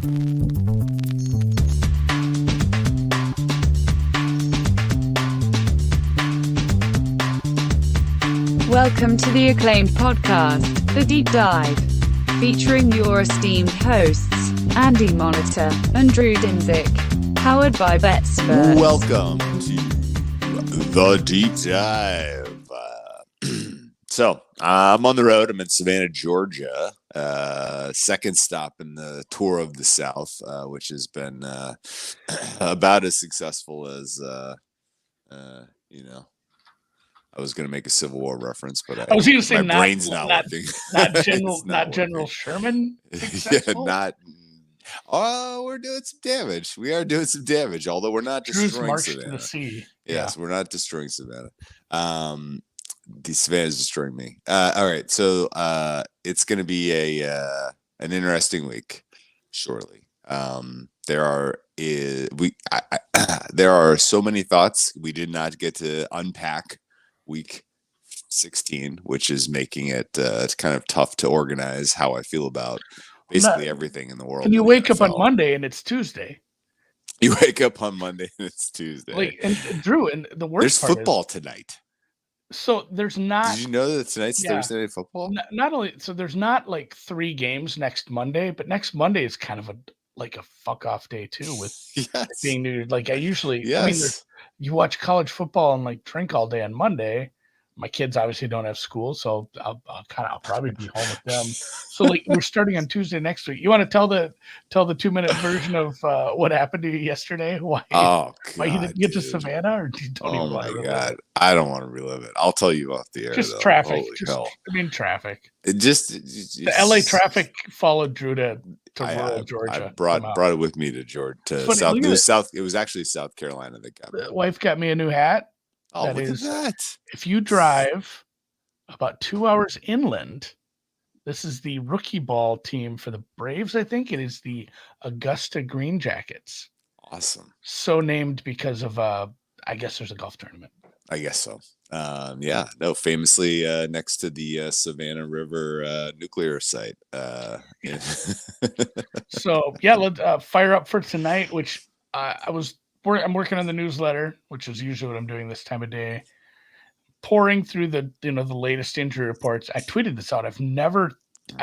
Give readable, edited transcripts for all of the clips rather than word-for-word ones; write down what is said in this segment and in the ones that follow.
Welcome to the acclaimed podcast, The Deep Dive, featuring your esteemed hosts, Andy Monitor and Drew Dinzik, powered by BetSperts. Welcome to The Deep Dive. I'm on the road. I'm in Savannah, Georgia. Second stop in the tour of the South, which has been about as successful as, I was going to make a Civil War reference, but I was going to say my brain's not working. Not General Sherman. Successful? We're doing some damage. We are doing some damage, although we're not destroying March Savannah. To the sea. Yes, we're not destroying Savannah. The Savannah is destroying me. All right, so it's going to be an interesting week shortly. There are so many thoughts we did not get to unpack week 16, which is making it it's kind of tough to organize how I feel about basically everything in the world. And you wake up on Monday and it's Tuesday. You wake up on Monday and it's Tuesday. And Drew, and the worst there's football tonight. So there's not. Did you know that tonight's Thursday Night Football? Not only so there's not like 3 games next Monday, but next Monday is kind of a fuck off day too with being new. Like I usually, you watch college football and like drink all day on Monday. My kids obviously don't have school, so I'll probably be home with them. So like we're starting on Tuesday next week. You want to tell the 2-minute version of what happened to you yesterday? Why you didn't get to Savannah, or you don't even want to relive it? I don't want to relive it. I'll tell you off the air. Just traffic. Traffic. The LA traffic followed Drew to rural Georgia. I brought it with me to Georgia to South. It was actually South Carolina that got me. Wife got me a new hat. Oh, look at that. If you drive about 2 hours inland, this is the rookie ball team for the Braves, I think. It is the Augusta Green Jackets. Awesome. So named because of, I guess there's a golf tournament. I guess so. Famously next to the Savannah River nuclear site. So, let's fire up for tonight, which I'm working on the newsletter, which is usually what I'm doing this time of day. Pouring through the latest injury reports. I tweeted this out. I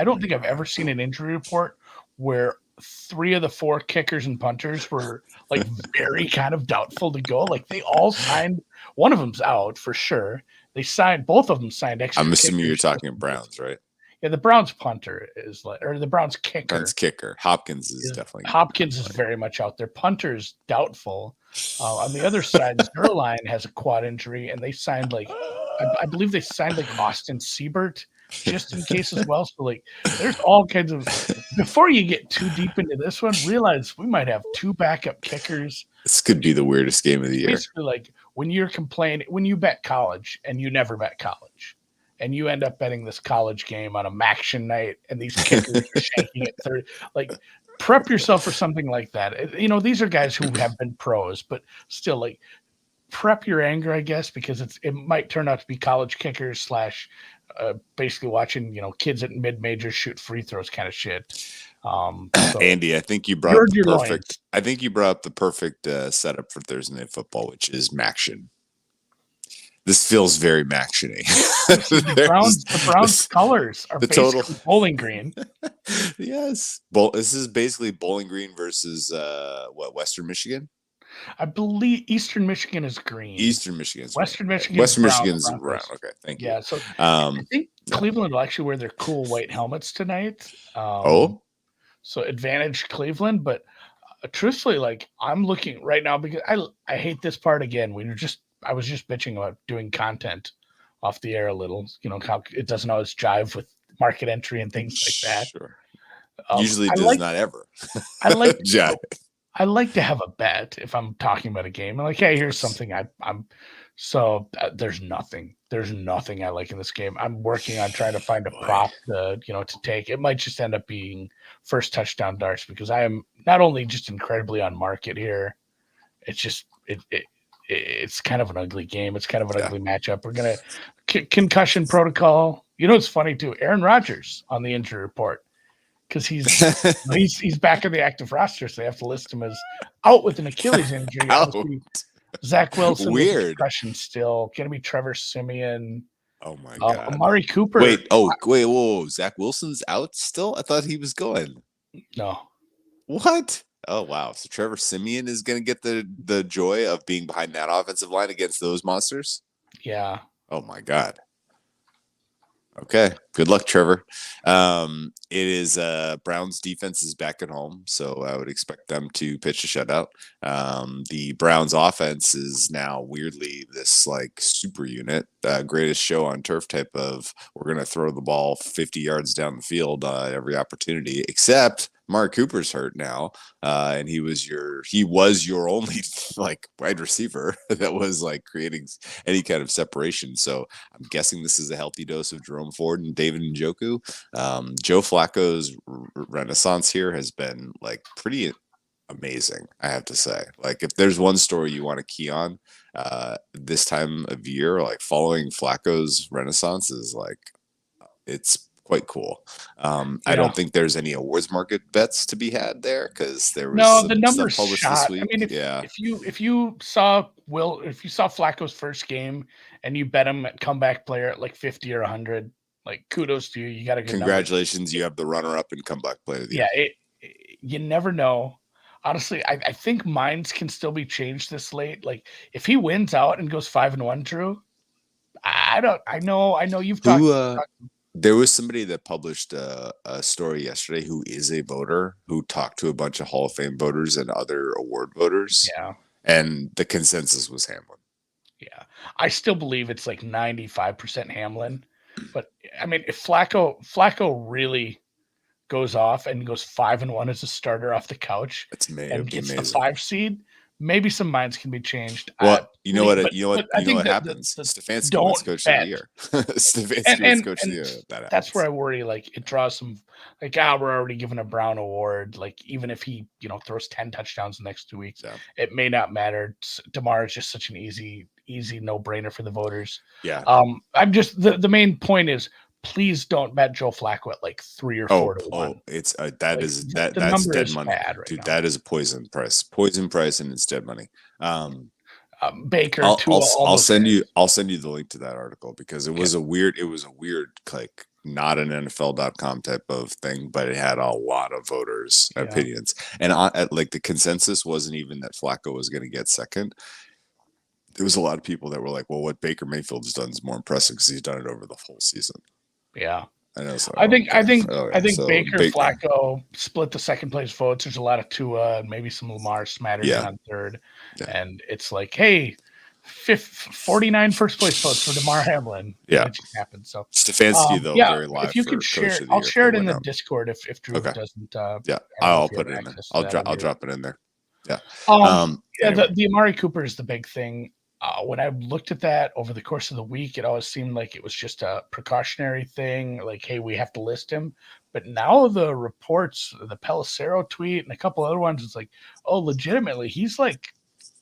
don't think I've ever seen an injury report where 3 of the 4 kickers and punters were like very kind of doubtful to go. Like they all signed. One of them's out for sure. Both of them signed extra. I'm assuming you're talking Browns, right? Yeah, the Browns punter is the Browns kicker. Hopkins is definitely. Hopkins is very much out there. Punter's doubtful. On the other side, Zerline has a quad injury, and they signed I believe they signed Austin Siebert just in case as well. So there's all kinds of. Before you get too deep into this one, realize we might have 2 backup kickers. This could be the weirdest game of the year. Basically, when you bet college and you never bet college. And you end up betting this college game on a Maction night, and these kickers are shanking at 30. Prep yourself for something like that. These are guys who have been pros, but still, prep your anger, I guess, because it might turn out to be college kickers / basically watching kids at mid-majors shoot free throws kind of shit. Andy, I think you brought up the perfect. I think you brought up the perfect setup for Thursday Night Football, which is Maction. This feels very Maction-y. The Browns colors are basically Bowling Green. Yes. This is basically Bowling Green versus Western Michigan? I believe Eastern Michigan is green. Eastern Michigan is Western Michigan. Western Michigan is brown. Okay, thank you. Yeah, so I think Cleveland will actually wear their cool white helmets tonight. So advantage Cleveland, but truthfully, I'm looking right now because I hate this part again. I was just bitching about doing content off the air a little, how it doesn't always jive with market entry and things like that. Sure. Usually does not ever. I like to have a bet if I'm talking about a game. I'm like, hey, here's something there's nothing. There's nothing I like in this game. I'm working on trying to find a prop to take. It might just end up being first touchdown darts because I am not only just incredibly on market here. It's just it's kind of an ugly game. It's kind of an ugly matchup. We're going to concussion protocol. It's funny too. Aaron Rodgers on the injury report. because he's back in the active roster, so they have to list him as out with an Achilles injury. Zach Wilson with concussion still. Going to be Trevor Siemian. Oh my God. Amari Cooper. Wait, whoa. Zach Wilson's out still? I thought he was going. No. What? Oh wow. So Trevor Siemian is going to get the joy of being behind that offensive line against those monsters? Yeah. Oh my God. Okay. Good luck, Trevor. It is Browns defense is back at home, so I would expect them to pitch a shutout. The Browns offense is now weirdly this like super unit, greatest show on turf type of we're going to throw the ball 50 yards down the field every opportunity, except Amari Cooper's hurt now, and he was your only like wide receiver that was like creating any kind of separation. So I'm guessing this is a healthy dose of Jerome Ford and David Njoku. Joe Flacco's renaissance here has been like pretty amazing, I have to say. Like if there's one story you want to key on this time of year, like following Flacco's renaissance is like it's quite cool. I don't think there's any awards market bets to be had there because there was the numbers published shot. this week. I mean, if you saw Flacco's first game and you bet him at comeback player at like 50 or 100, like kudos to you. You got a good congratulations. You have the runner-up and comeback player of the year. You never know. Honestly, I think minds can still be changed this late. Like if he wins out and goes 5-1, Drew, I know you've talked. There was somebody that published a story yesterday who is a voter who talked to a bunch of Hall of Fame voters and other award voters. Yeah. And the consensus was Hamlin. Yeah. I still believe it's like 95% Hamlin. But I mean, if Flacco really goes off and goes 5-1 as a starter off the couch and gets the 5 seed, maybe some minds can be changed. Well, you know what happens. Stefanski wins coach of the year. Stefanski wins coach of the year. That's where I worry. Like it draws some. Like we're already giving a Brown award. Like even if he throws 10 touchdowns in the next 2 weeks, it may not matter. DeMar is just such an easy no brainer for the voters. Yeah. I'm just the main point is. Please don't bet Joe Flacco at like 3 or 4 to 1. It's that's dead money, dude. Now. That is a poison price, and it's dead money. Baker, I'll send you the link to that article because it was a weird like not an NFL.com type of thing, but it had a lot of voters' opinions, and like the consensus wasn't even that Flacco was going to get second. There was a lot of people that were like, well, what Baker Mayfield's done is more impressive because he's done it over the full season. Yeah. I know. So I think Baker Flacco split the second place votes. There's a lot of Tua and maybe some Lamar smattered on third. Yeah. And it's like, hey, 49 first place votes for DeMar Hamlin. Yeah. It just happened. So Stefanski, though, very live. If you could share, I'll share it in the Discord if Drew doesn't. I'll put it in there. I'll drop it in there. Yeah. Anyway. The Amari Cooper is the big thing. When I looked at that over the course of the week, it always seemed like it was just a precautionary thing. Like, hey, we have to list him. But now the reports, the Pelissero tweet and a couple other ones, it's like, oh, legitimately, he's like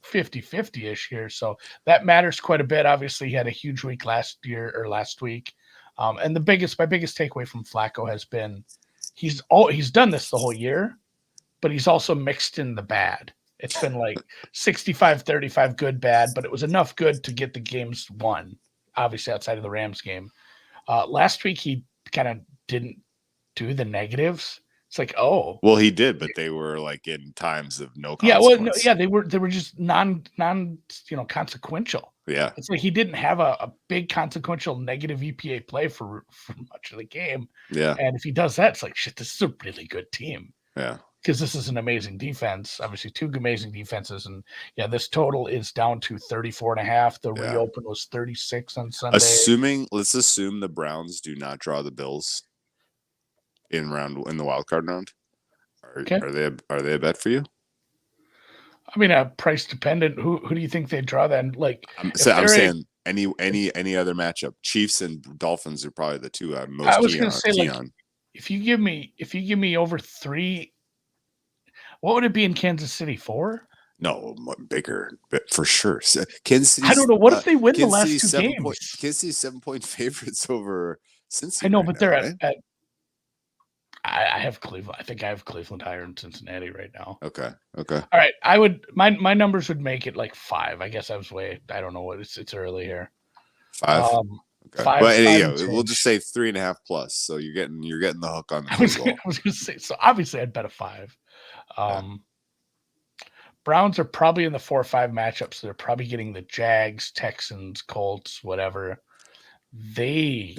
50-50-ish here. So that matters quite a bit. Obviously, he had a huge week last week. And my biggest takeaway from Flacco has been he's done this the whole year, but he's also mixed in the bad. It's been like 65-35 good, bad, but it was enough good to get the games won, obviously outside of the Rams game. Last week, he kind of didn't do the negatives. It's like, oh. Well, he did, but they were like in times of no consequence. They were just non consequential. Yeah. It's like he didn't have a big consequential negative EPA play for much of the game. Yeah. And if he does that, it's like, shit, this is a really good team. Yeah. Because this is an amazing defense, obviously 2 amazing defenses. And this total is down to 34.5. The reopen was 36 on Sunday. Let's assume the Browns do not draw the Bills in the wild card round. Are they a bet for you? I mean, price dependent. Who do you think they draw then? Like I'm saying any other matchup. Chiefs and Dolphins are probably the 2 I'm most. I was going to say like if you give me over 3. What would it be in Kansas City? 4? No, bigger, for sure. Kansas City. I don't know. What if they win the last 2 games? Kansas City 7-point favorites over Cincinnati. I know, but they're at I have Cleveland. I think I have Cleveland higher than Cincinnati right now. Okay. All right. I would my numbers would make it like 5. I guess I was I don't know what it's early here. 5. Okay. 5. But 5 yeah, we'll just say 3.5 plus. So you're getting the hook on the field goal. I was gonna say, so obviously I'd bet a 5. Browns are probably in the 4 or 5 matchups. So they're probably getting the Jags, Texans, Colts, whatever. They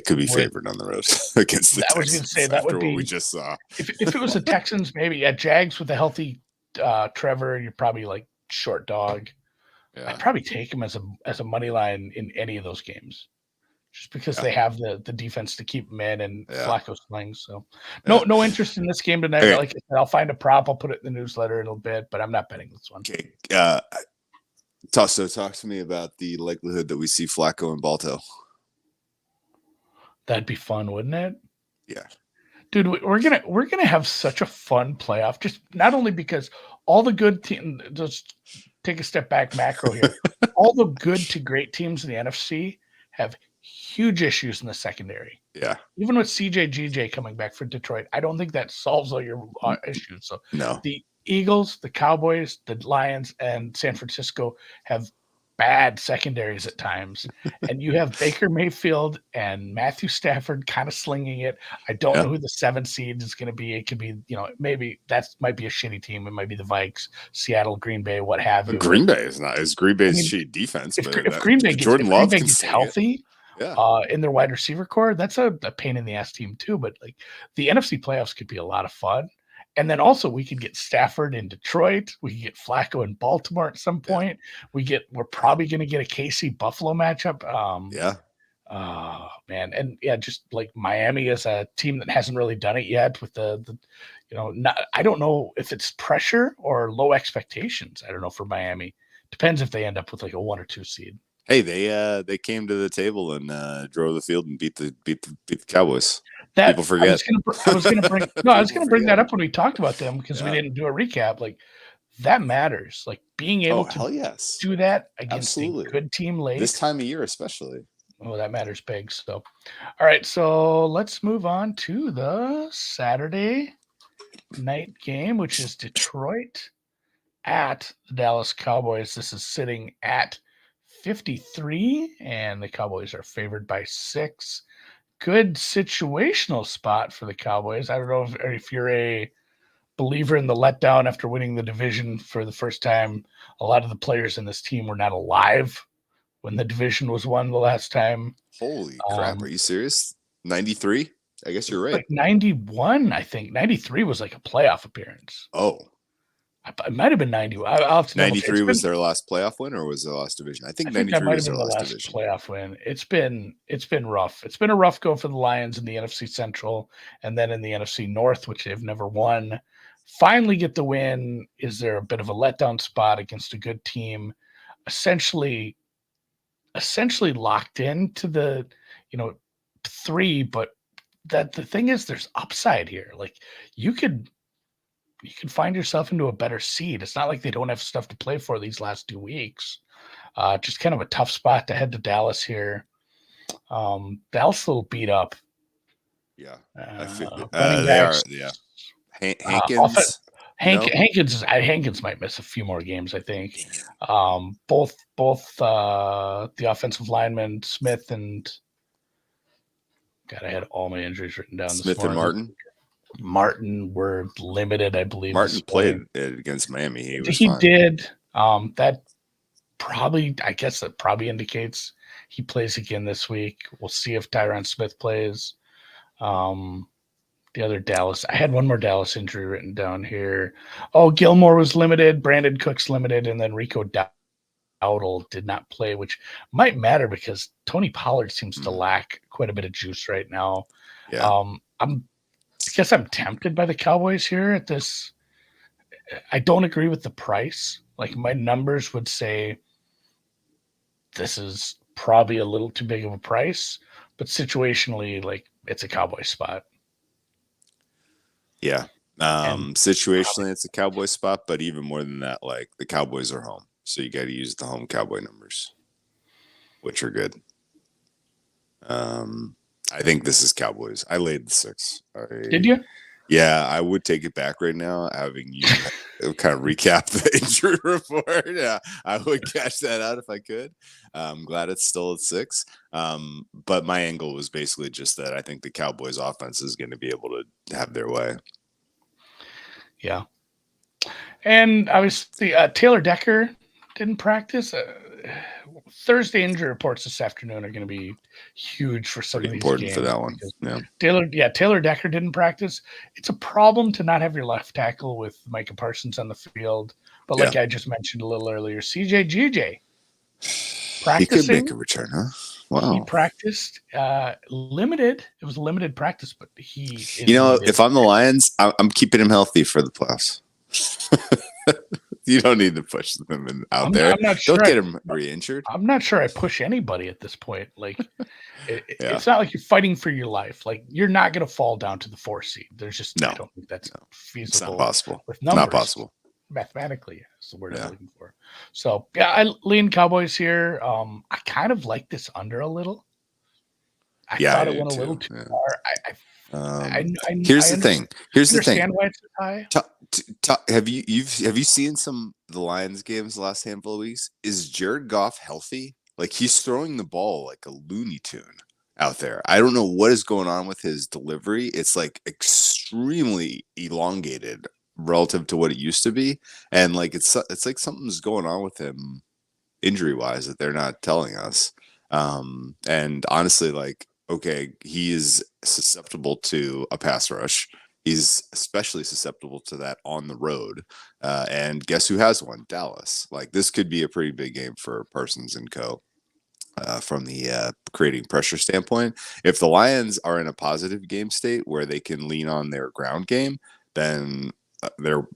could be favored on the road against the Texans. I was going to say that would be what we just saw. If it was the Texans, maybe. Yeah, Jags with a healthy Trevor, you're probably like short dog. Yeah. I'd probably take him as a money line in any of those games, just because they have the defense to keep him in and Flacco slings. So no interest in this game tonight. Okay. Like I said, I'll find a prop. I'll put it in the newsletter in a bit, but I'm not betting this one. Okay. So talk to me about the likelihood that we see Flacco and Balto. That'd be fun, wouldn't it? Yeah. Dude, we're gonna have such a fun playoff. Just not only because all the good teams, just take a step back macro here. All the good to great teams in the NFC have huge issues in the secondary. Yeah. Even with CJ coming back for Detroit, I don't think that solves all your issues. So no. The Eagles, the Cowboys, the Lions, and San Francisco have bad secondaries at times. And you have Baker Mayfield and Matthew Stafford kind of slinging it. I don't know who the 7 seed is going to be. It could be, maybe that might be a shitty team. It might be the Vikes, Seattle, Green Bay, what have you. Green Bay is not. It's Green Bay's shitty defense. If Green Bay gets healthy in their wide receiver core, that's a pain in the ass team too. But like the NFC playoffs could be a lot of fun. And then also we could get Stafford in Detroit. We could get Flacco in Baltimore at some point. We're probably going to get a KC Buffalo matchup. Oh man. And just like Miami is a team that hasn't really done it yet with I don't know if it's pressure or low expectations. I don't know for Miami. Depends if they end up with like a 1 or 2 seed. Hey, they came to the table and drove the field and beat the Cowboys. People forget. I was gonna bring that up when we talked about them because we didn't do a recap. Like that matters. Like being able to do that against a good team late this time of year, especially. Oh, that matters big. So, all right. So let's move on to the Saturday night game, which is Detroit at the Dallas Cowboys. This is sitting at 53, and the Cowboys are favored by 6. Good situational spot for the Cowboys. I don't know if you're a believer in the letdown after winning the division for the first time. A lot of the players in this team were not alive when the division was won the last time. Holy crap. Are you serious? 93? I guess you're right. Like 91, I think. 93 was like a playoff appearance. Oh. It might have been 90. I'll have to 93 was their last playoff win, or was their last division? I think 93 was their last division. Playoff win. It's been rough. It's been a rough go for the Lions in the NFC Central, and then in the NFC North, which they've never won. Finally get the win. Is there a bit of a letdown spot against a good team? Essentially locked into the 3, but that the thing is there's upside here. Like you could find yourself into a better seed. It's not like they don't have stuff to play for these last 2 weeks. Just kind of a tough spot to head to Dallas here. Dallas a little beat up. Yeah. They are. Yeah. Hankins. Hankins might miss a few more games, I think. Both the offensive linemen, Smith and God, I had all my injuries written down. Smith and Martin were limited, I believe. Martin played against Miami. He did. That probably indicates he plays again this week. We'll see if Tyron Smith plays. The other Dallas, I had one more Dallas injury written down here. Oh, Gilmore was limited. Brandon Cooks limited. And then Rico Dowdle did not play, which might matter because Tony Pollard seems to lack quite a bit of juice right now. Yeah. I guess I'm tempted by the Cowboys here at this. I don't agree with the price. Like my numbers would say this is probably a little too big of a price, but situationally, like it's a Cowboy spot. Yeah. Situationally, it's a Cowboy spot, but even more than that, like the Cowboys are home. So you got to use the home Cowboy numbers, which are good. I think this is Cowboys. I laid the 6. Did you? Yeah, I would take it back right now, having you kind of recap the injury report. Yeah, I would cash that out if I could. I'm glad it's still at 6. But my angle was basically just that I think the Cowboys offense is going to be able to have their way. Yeah. And obviously, Taylor Decker didn't practice. Thursday injury reports this afternoon are going to be huge for some of these important games for that one. Yeah. Taylor Decker didn't practice. It's a problem to not have your left tackle with Micah Parsons on the field. But like I just mentioned a little earlier, CJ practicing. He could make a return, huh? Wow. He practiced limited. It was a limited practice, but he. If I'm the Lions, I'm keeping him healthy for the playoffs. You don't need to push them out there. I'm not sure don't get him re-injured. I'm not sure I push anybody at this point. Like, it's not like you're fighting for your life. Like, you're not going to fall down to the 4 seed. There's just I don't think that's feasible. It's not possible. With numbers. Not possible. Mathematically, is the word I'm looking for. So I lean Cowboys here. I kind of like this under a little. I thought it went a little too far. Here's the thing. Here's the thing. Why it's high? Have you seen some of the Lions games the last handful of weeks? Is Jared Goff healthy? Like, he's throwing the ball like a Looney Tune out there. I don't know what is going on with his delivery. It's like extremely elongated relative to what it used to be, and like it's like something's going on with him injury wise that they're not telling us. And honestly, like, okay, he is susceptible to a pass rush. He's especially susceptible to that on the road. And guess who has one? Dallas. Like, this could be a pretty big game for Parsons and co. From the creating pressure standpoint. If the Lions are in a positive game state where they can lean on their ground game, then they're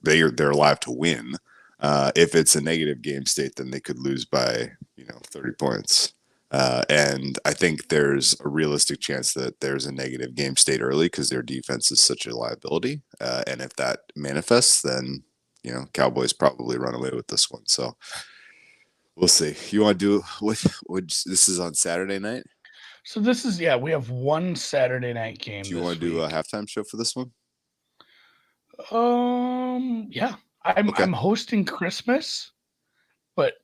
alive to win. If it's a negative game state, then they could lose by 30 points. And I think there's a realistic chance that there's a negative game state early because their defense is such a liability. And if that manifests, then Cowboys probably run away with this one. So we'll see. You want to do what? This is on Saturday night. So this is we have one Saturday night game. Do you want to do a halftime show for this one? Yeah. I'm hosting Christmas, but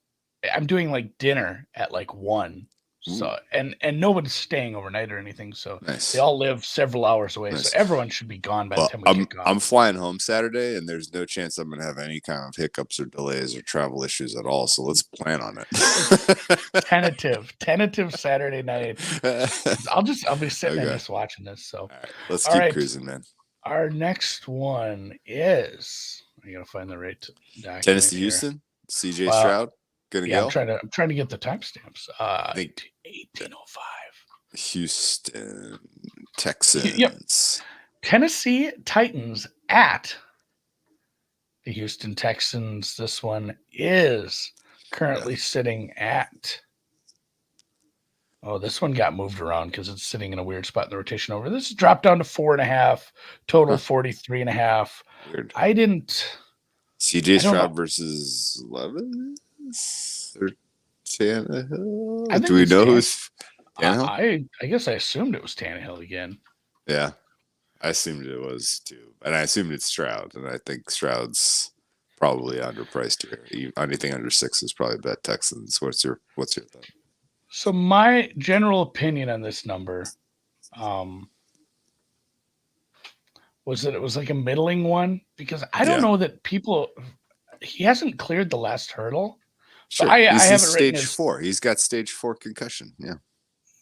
I'm doing like dinner at like 1. So and nobody's staying overnight or anything. So they all live several hours away. Nice. So everyone should be gone by the time we kick off. I'm flying home Saturday, and there's no chance I'm going to have any kind of hiccups or delays or travel issues at all. So let's plan on it. Tentative Saturday night. I'll be sitting and just watching this. So all right, let's keep cruising, man. Our next one is I gotta find the right document. Tennessee, Houston, CJ Stroud. Gonna go. I'm trying to get the timestamps. 18:05. Houston Texans. Yep. Tennessee Titans at the Houston Texans. This one is currently sitting at. Oh, this one got moved around because it's sitting in a weird spot in the rotation over. This is dropped down to 4.5. Total 43.5. Weird. I didn't. CJ Stroud versus Levis or Tannehill? Do we know who's Tannehill? I guess I assumed it was Tannehill again. Yeah, I assumed it was too, and I assumed it's Stroud, and I think Stroud's probably underpriced here. Anything under 6 is probably bet Texans. What's your thought? So my general opinion on this number was that it was like a middling one because I don't know that he hasn't cleared the last hurdle. Sure. So I haven't stage 4. He's got stage 4 concussion. Yeah.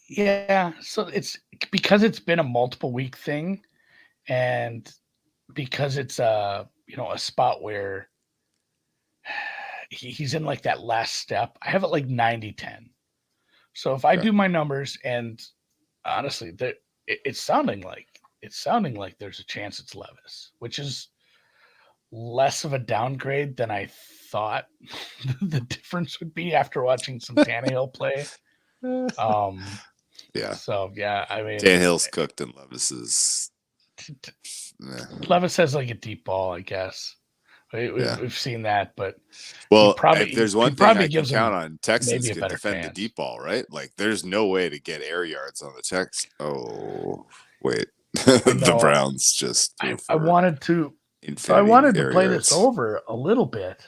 Yeah. So it's because it's been a multiple week thing and because it's a spot where he's in like that last step. I have it like 90-10. So if I do my numbers, and honestly, it's sounding like there's a chance it's Levis, which is less of a downgrade than I thought the difference would be after watching some Tannehill play. Yeah. So I mean, Tannehill's cooked, and Levis is. Levis has like a deep ball, I guess. We've seen that, but if there's one thing I can count on, Texans can can defend the deep ball, right? Like, there's no way to get air yards on the Texans. Oh, wait. The Browns just I wanted to play this over a little bit,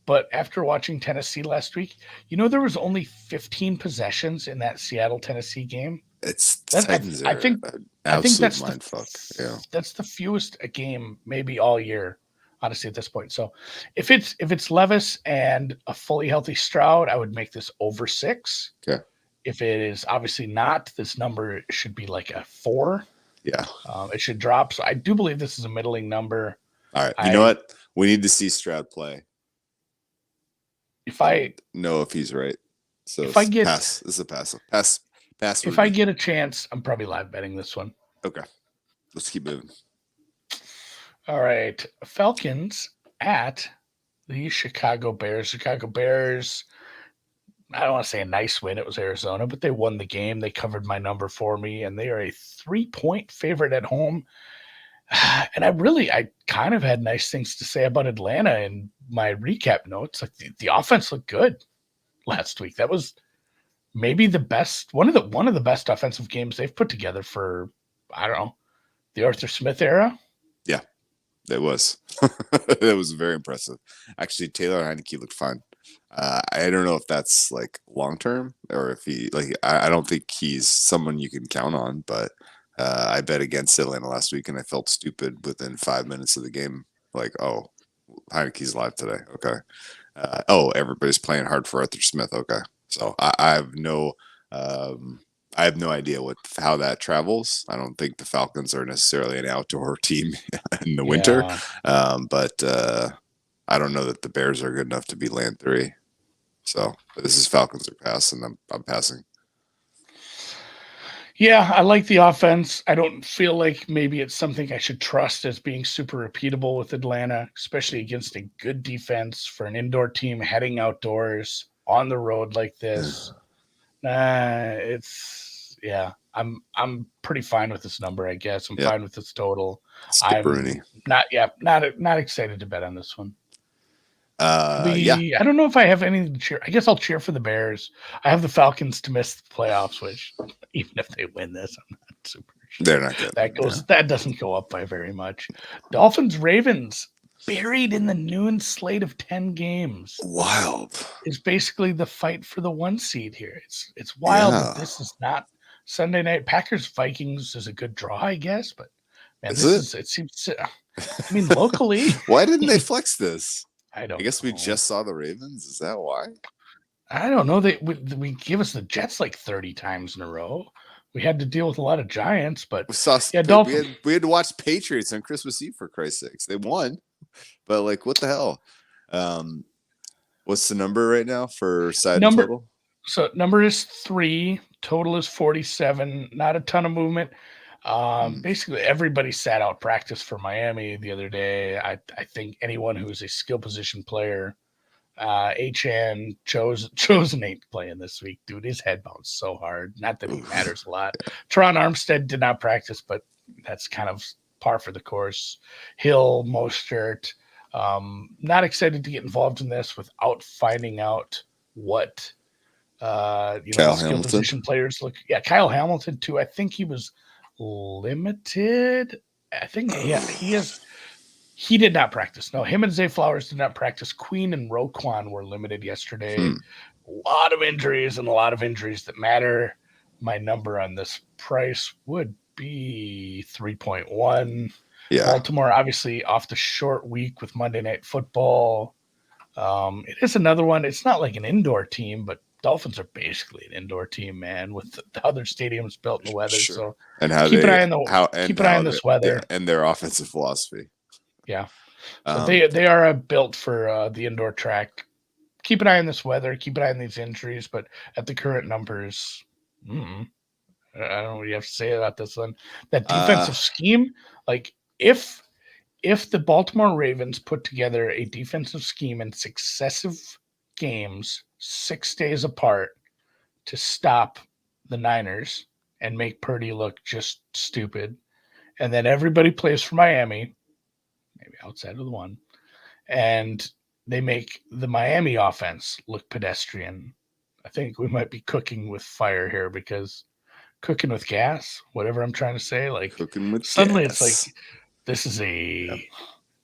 but after watching Tennessee last week, there was only 15 possessions in that Seattle-Tennessee game. Titans I think that's mindfuck. Yeah, that's the fewest a game maybe all year, honestly, at this point. So if it's Levis and a fully healthy Stroud, I would make this over 6. Okay. If it is obviously not, this number should be like a 4. Yeah. It should drop. So I do believe this is a middling number. All right. You know what? We need to see Stroud play. If I know if he's right. So if I get pass. This is a pass. Pass. If I get a chance, I'm probably live betting this one. Okay. Let's keep moving. All right. Falcons at the Chicago Bears. Chicago Bears, I don't want to say a nice win. It was Arizona, but they won the game. They covered my number for me, and they are a 3-point favorite at home. And I kind of had nice things to say about Atlanta in my recap notes. Like the offense looked good last week. That was maybe the best, one of the best offensive games they've put together for, I don't know, the Arthur Smith era. Yeah, it was. It was very impressive. Actually, Taylor Heineke looked fine. I don't know if that's like long term or if he I don't think he's someone you can count on, but I bet against Atlanta last week and I felt stupid within 5 minutes of the game. Like, oh, Heineke's live today. Okay. Everybody's playing hard for Arthur Smith. Okay. So I have no idea how that travels. I don't think the Falcons are necessarily an outdoor team in the winter. But I don't know that the Bears are good enough to beat Land 3. So this is Falcons or pass, and I'm passing. Yeah, I like the offense. I don't feel like maybe it's something I should trust as being super repeatable with Atlanta, especially against a good defense for an indoor team heading outdoors on the road like this. I'm pretty fine with this number, I guess. I'm fine with this total. Skip Rooney. Not excited to bet on this one. I don't know if I have anything to cheer. I guess I'll cheer for the Bears. I have the Falcons to miss the playoffs, which even if they win this, I'm not super sure. They're not good. That doesn't go up by very much. Dolphins Ravens buried in the noon slate of 10 games. Wild. It's basically the fight for the 1 seed here. It's wild. Yeah. This is not Sunday night. Packers Vikings is a good draw, I guess, but man, it seems. I mean, locally, why didn't they flex this? I guess we just saw the Ravens. Is that why? I don't know. We give us the Jets like 30 times in a row. We had to deal with a lot of Giants, but we had to watch Patriots on Christmas Eve for Christ's sakes. They won, but like, what the hell? What's the number right now for side total? So number is 3. Total is 47. Not a ton of movement. Basically everybody sat out practice for Miami the other day. I think anyone who's a skill position player, Achane Chosen ain't playing this week, dude. His head bounced so hard. Not that he matters a lot. Teron Armstead did not practice, but that's kind of par for the course. Hill, Mostert, not excited to get involved in this without finding out what skill position players look. Yeah, Kyle Hamilton too. I think he was limited. I think he did not practice. No, him and Zay Flowers did not practice. Queen and Roquan were limited yesterday. A lot of injuries that matter. My number on this price would be 3.1. Yeah. Baltimore obviously off the short week with Monday Night Football. It is another one. It's not like an indoor team, but Dolphins are basically an indoor team, man, with the other stadiums built in the weather. Sure. So and how keep an eye on this weather and their offensive philosophy. Yeah, so they are built for the indoor track. Keep an eye on this weather. Keep an eye on these injuries. But at the current numbers, I don't know what you have to say about this one. That defensive scheme, like if the Baltimore Ravens put together a defensive scheme in successive games 6 days apart to stop the Niners and make Purdy look just stupid, and then everybody plays for Miami, maybe outside of the one, and they make the Miami offense look pedestrian, I think we might be cooking with fire here, because cooking with gas, whatever I'm trying to say, like Cooking with suddenly gas. it's like this is a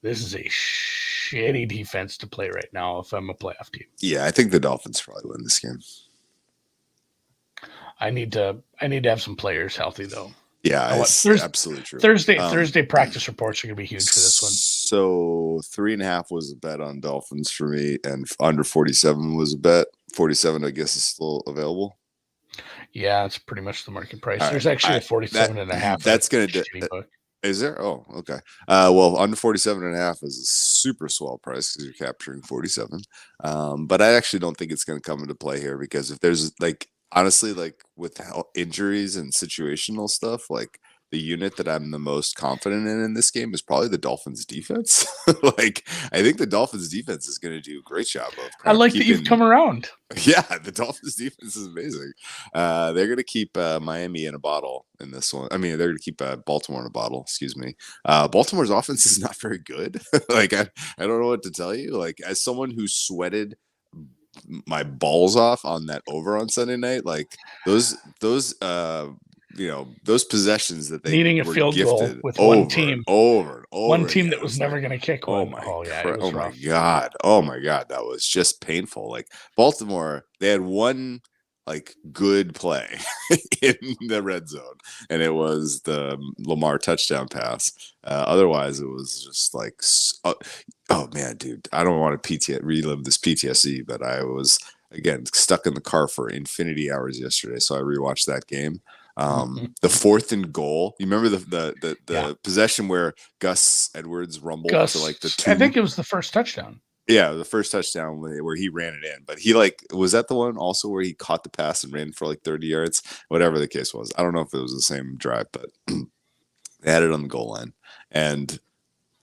shitty defense to play right now if I'm a playoff team. Yeah, I think the Dolphins probably win this game. I need to have some players healthy though. Yeah, it's absolutely true. Thursday practice reports are going to be huge for this one. So 3.5 was a bet on Dolphins for me, and under 47 was a bet. 47, I guess, is still available. Yeah, it's pretty much the market price. There's actually a 47.5. That's going to is there? Oh, okay. Well, under 47.5 is a super swell price because you're capturing 47. But I actually don't think it's going to come into play here, because if there's honestly, with injuries and situational stuff, the unit that I'm the most confident in this game is probably the Dolphins defense. I think the Dolphins defense is going to do a great job of. I like that you've come around. Yeah, the Dolphins defense is amazing. They're going to keep Miami in a bottle in this one. I mean, they're going to keep Baltimore in a bottle. Excuse me. Baltimore's offense is not very good. I don't know what to tell you. As someone who sweated my balls off on that over on Sunday night, those possessions that they needing a field goal with one team that was never going to kick one. Oh my god, that was just painful. Baltimore, they had one good play in the red zone, and it was the Lamar touchdown pass. Otherwise, it was just oh man, dude, I don't want to relive this PTSD, but I was again stuck in the car for infinity hours yesterday, so I rewatched that game. The 4th and goal. You remember the possession where Gus Edwards rumbled to the 2? I think it was the first touchdown. Yeah, the first touchdown where he ran it in. But he was that the one also where he caught the pass and ran for 30 yards? Whatever the case was. I don't know if it was the same drive, but they had it on the goal line. And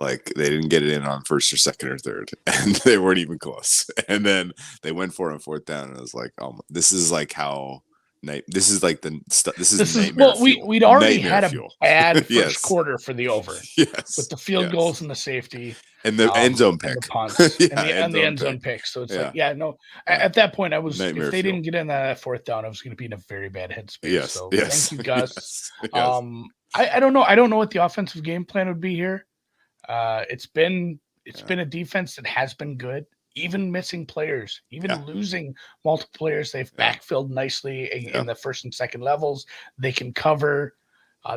they didn't get it in on first or second or third, and they weren't even close. And then they went for it on 4th down, and it was oh, this is how this is nightmare fuel. We'd already had a bad first quarter for the over. Yes, with the field goals and the safety and the end zone pick, and the punts, and the end zone pick. So it's at that point I was, if they didn't get in that 4th down, I was going to be in a very bad headspace. Yes, so yes, thank you, Gus. Yes. I don't know what the offensive game plan would be here. It's been a defense that has been good. Even missing players, losing multiple players, they've backfilled nicely in the first and second levels. They can cover.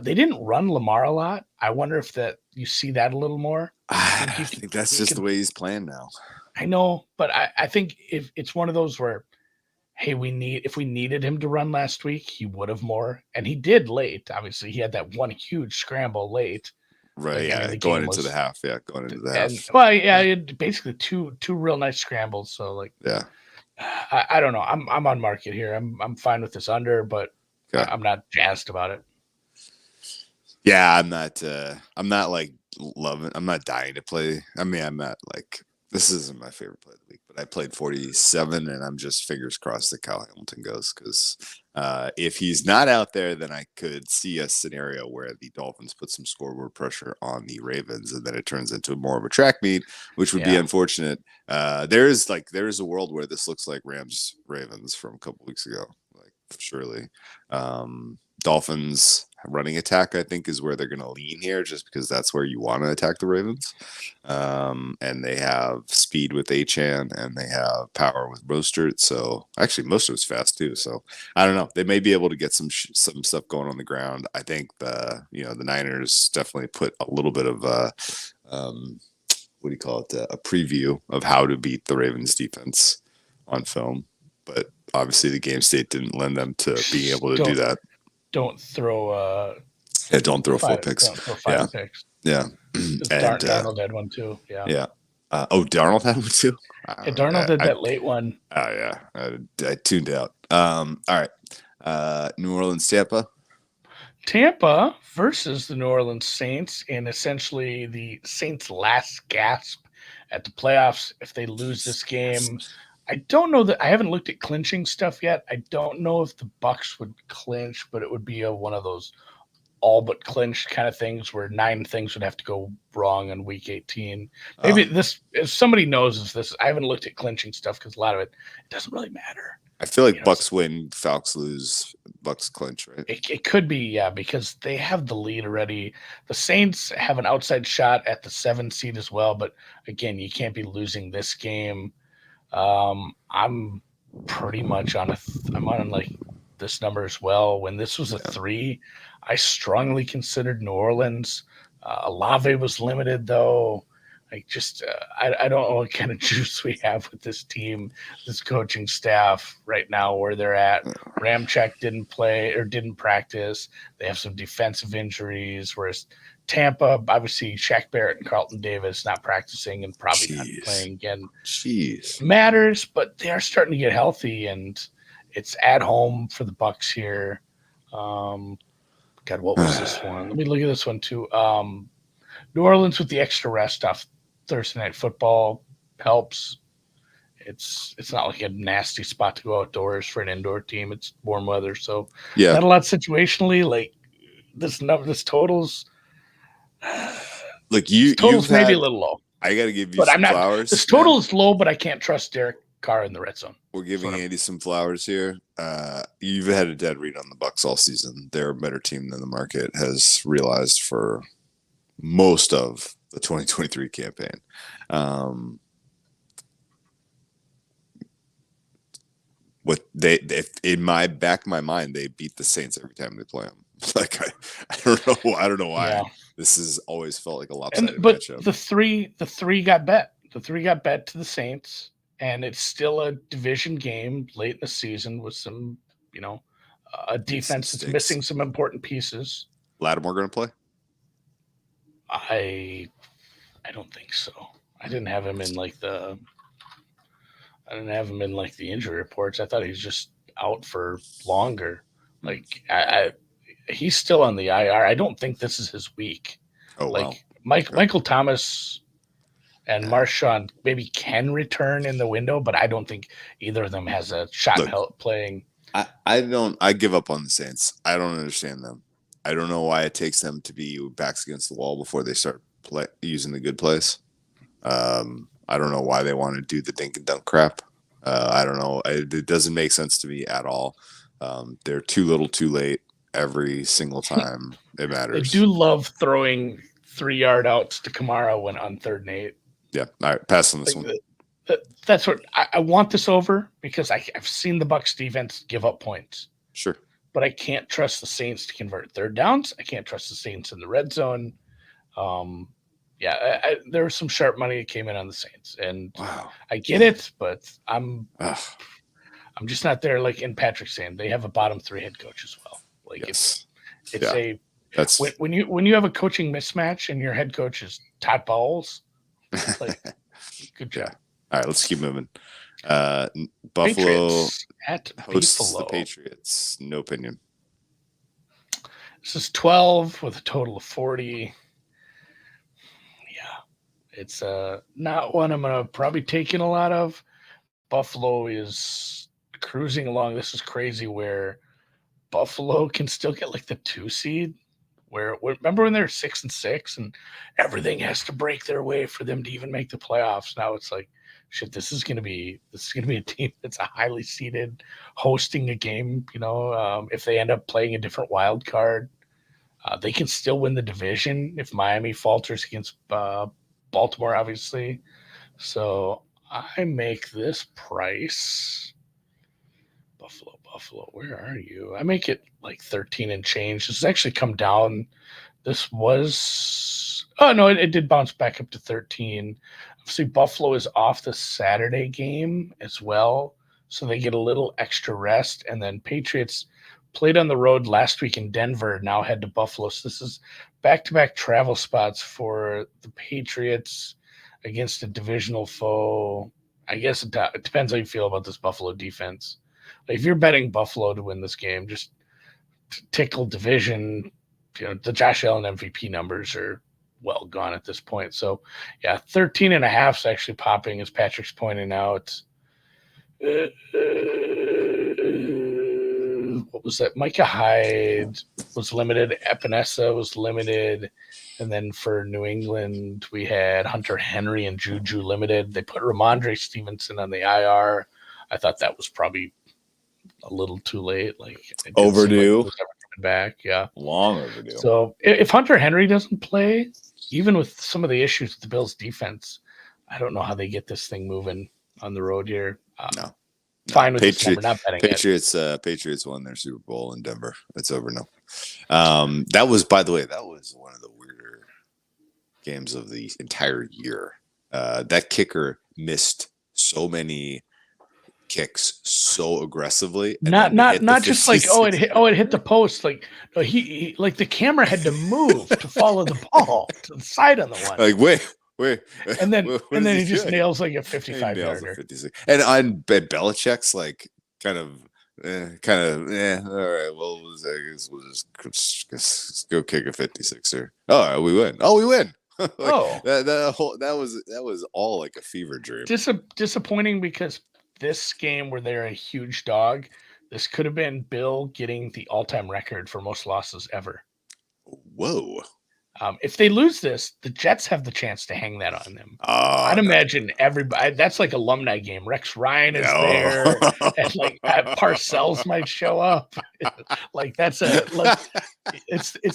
They didn't run Lamar a lot. I wonder if you see that a little more. I think that's just the way he's playing now. I know, but I think if it's one of those where, hey, if we needed him to run last week, he would have more, and he did late. Obviously, he had that one huge scramble late. Right, going into the half. Yeah, going into the half. Well, yeah, basically two real nice scrambles. So I don't know. I'm on market here. I'm fine with this under, but I'm not jazzed about it. Yeah, I'm not loving. I'm not dying to play. I mean, I'm not this isn't my favorite play of the week, but I played 47, and I'm just fingers crossed that Kyle Hamilton goes, because if he's not out there, then I could see a scenario where the Dolphins put some scoreboard pressure on the Ravens, and then it turns into more of a track meet, which would be unfortunate. There is a world where this looks like Rams Ravens from a couple weeks ago, surely. Dolphins running attack, I think, is where they're going to lean here, just because that's where you want to attack the Ravens. And they have speed with Achane, and they have power with Mostert. So actually, Mostert's fast too. So I don't know. They may be able to get some stuff going on the ground. I think the Niners definitely put a little bit of a preview of how to beat the Ravens defense on film. But obviously, the game state didn't lend them to being able to do that. Don't throw don't throw 4 picks. Don't throw 5 picks. Yeah. And Darnold had one too. Yeah. Yeah. Darnold had one too. Yeah, Darnold did that late one. Oh yeah. I tuned out. All right. New Orleans, Tampa. Tampa versus the New Orleans Saints, and essentially the Saints' last gasp at the playoffs. If they lose this game, I don't know that I haven't looked at clinching stuff yet. I don't know if the Bucs would clinch, but it would be one of those all but clinched kind of things where 9 things would have to go wrong on week 18. Maybe this, if somebody knows this, I haven't looked at clinching stuff because a lot of it doesn't really matter. I feel like Bucks win, Falcons lose, Bucks clinch, right? It could be, yeah, because they have the lead already. The Saints have an outside shot at the 7 seed as well, but again, you can't be losing this game. I'm pretty much on I'm on like this number as well. When this was a 3, I strongly considered New Orleans. Olave was limited though. Like just, I don't know what kind of juice we have with this team, this coaching staff right now, where they're at. Ramczyk didn't play or didn't practice. They have some defensive injuries, whereas Tampa, obviously Shaq Barrett and Carlton Davis not practicing and probably not playing again. Matters, but they are starting to get healthy, and it's at home for the Bucks here. God, what was this one? Let me look at this one too. New Orleans with the extra rest off Thursday Night Football helps. It's not like a nasty spot to go outdoors for an indoor team. It's warm weather, so not a lot situationally. Like this totals, like totals maybe a little low. I got to give you some flowers. This total is low, but I can't trust Derek Carr in the red zone. We're giving Andy some flowers here. You've had a dead read on the Bucks all season. They're a better team than the market has realized for most of the 2023 campaign. What they in my mind, they beat the Saints every time they play them. Like I don't know why. Yeah. This has always felt like a lopsided matchup. The three got bet. The 3 got bet to the Saints, and it's still a division game late in the season with some, a defense that's missing some important pieces. Lattimore going to play? I don't think so. I didn't have him in the injury reports. I thought he was just out for longer. Like he's still on the IR. I don't think this is his week. Oh, like wow. Michael Thomas and Marshawn maybe can return in the window, but I don't think either of them has a shot playing. I give up on the Saints. I don't understand them. I don't know why it takes them to be backs against the wall before they start using the good plays. I don't know why they want to do the dink and dunk crap. I don't know. It doesn't make sense to me at all. They're too little, too late every single time it matters. They do love throwing 3-yard outs to Kamara when on 3rd and 8. Yeah. All right. Pass on this one. That's what I want this over because I've seen the Bucs defense give up points. Sure. But I can't trust the Saints to convert 3rd downs. I can't trust the Saints in the red zone. There was some sharp money that came in on the Saints, and I get it, but I'm just not there. Like in Patrick saying, they have a bottom 3 head coach as well. Like when you have a coaching mismatch and your head coach is Todd Bowles, like good job. Yeah. All right, let's keep moving. Buffalo hosts the Patriots. No opinion. This is 12 with a total of 40. Yeah, it's not one I'm going to probably take in a lot of. Buffalo is cruising along. This is crazy where Buffalo can still get like the 2 seed. Where remember when they're 6-6 and everything has to break their way for them to even make the playoffs? Now it's like, shit, this is gonna be a team that's a highly seeded hosting a game. If they end up playing a different wild card, they can still win the division if Miami falters against Baltimore, obviously. So I make this price. Buffalo, where are you? I make it like 13 and change. This has actually come down. This was it did bounce back up to 13. Obviously, Buffalo is off the Saturday game as well, so they get a little extra rest. And then Patriots played on the road last week in Denver, now head to Buffalo. So this is back-to-back travel spots for the Patriots against a divisional foe. I guess it depends how you feel about this Buffalo defense. Like if you're betting Buffalo to win this game, just tickle division. The Josh Allen MVP numbers are well gone at this point. So, 13.5 is actually popping, as Patrick's pointing out. what was that? Micah Hyde was limited. Epinesa was limited. And then for New England, we had Hunter Henry and Juju limited. They put Ramondre Stevenson on the IR. I thought that was probably a little too late. Like overdue. Like back, yeah, long overdue. So if Hunter Henry doesn't play, even with some of the issues with the Bills' defense, I don't know how they get this thing moving on the road here. No. Fine with this number, not betting Patriots. Patriots won their Super Bowl in Denver. It's over now. That was, by the way, that was one of the weirder games of the entire year. That kicker missed so many kicks so aggressively. Not just like it hit the post. Like he like the camera had to move to follow the ball to the side on the one. Like wait. And then he just nails like a 55-yarder. And on Belichick's like kind of. All right. Well, I guess we'll just go kick a 56er. Oh, we win. Like, that was all like a fever dream. Disappointing because this game where they're a huge dog, this could have been Bill getting the all-time record for most losses ever. Whoa. If they lose this, the Jets have the chance to hang that on them. I'd imagine everybody. That's like alumni game. Rex Ryan is there, and like Parcells might show up. Like it's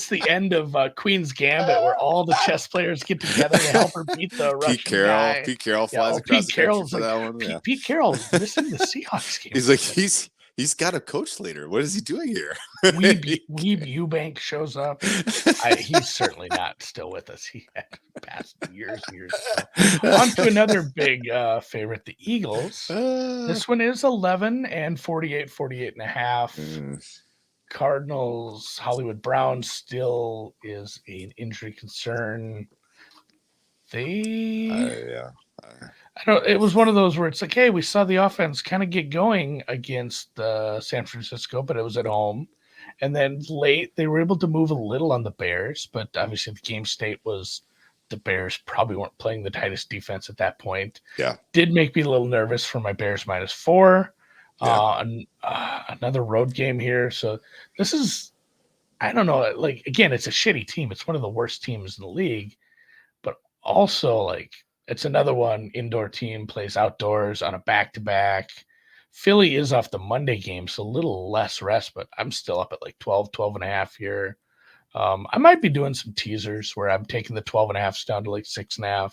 the end of Queen's Gambit where all the chess players get together to help her beat the Russian guy. Pete Carroll flies across the country for that one. Yeah. Pete Carroll is missing the Seahawks game. He's like he's got a coach later. What is he doing here? Weeb Eubank shows up. He's certainly not still with us. He had passed years and years ago. On to another big favorite, the Eagles. This one is 11 and 48 and a half. Cardinals, Hollywood Brown still is an injury concern. I don't. It was one of those where it's like, hey, we saw the offense kind of get going against San Francisco, but it was at home. And then late, they were able to move a little on the Bears, but obviously the game state was the Bears probably weren't playing the tightest defense at that point. Yeah. Did make me a little nervous for my Bears -4. Yeah. Another road game here. So this is, I don't know, like, again, it's a shitty team. It's one of the worst teams in the league, but also like, it's another one. Indoor team plays outdoors on a back-to-back. Philly is off the Monday game, so a little less rest, but I'm still up at like 12 and a half here. I might be doing some teasers where I'm taking the 12 and a half down to like 6.5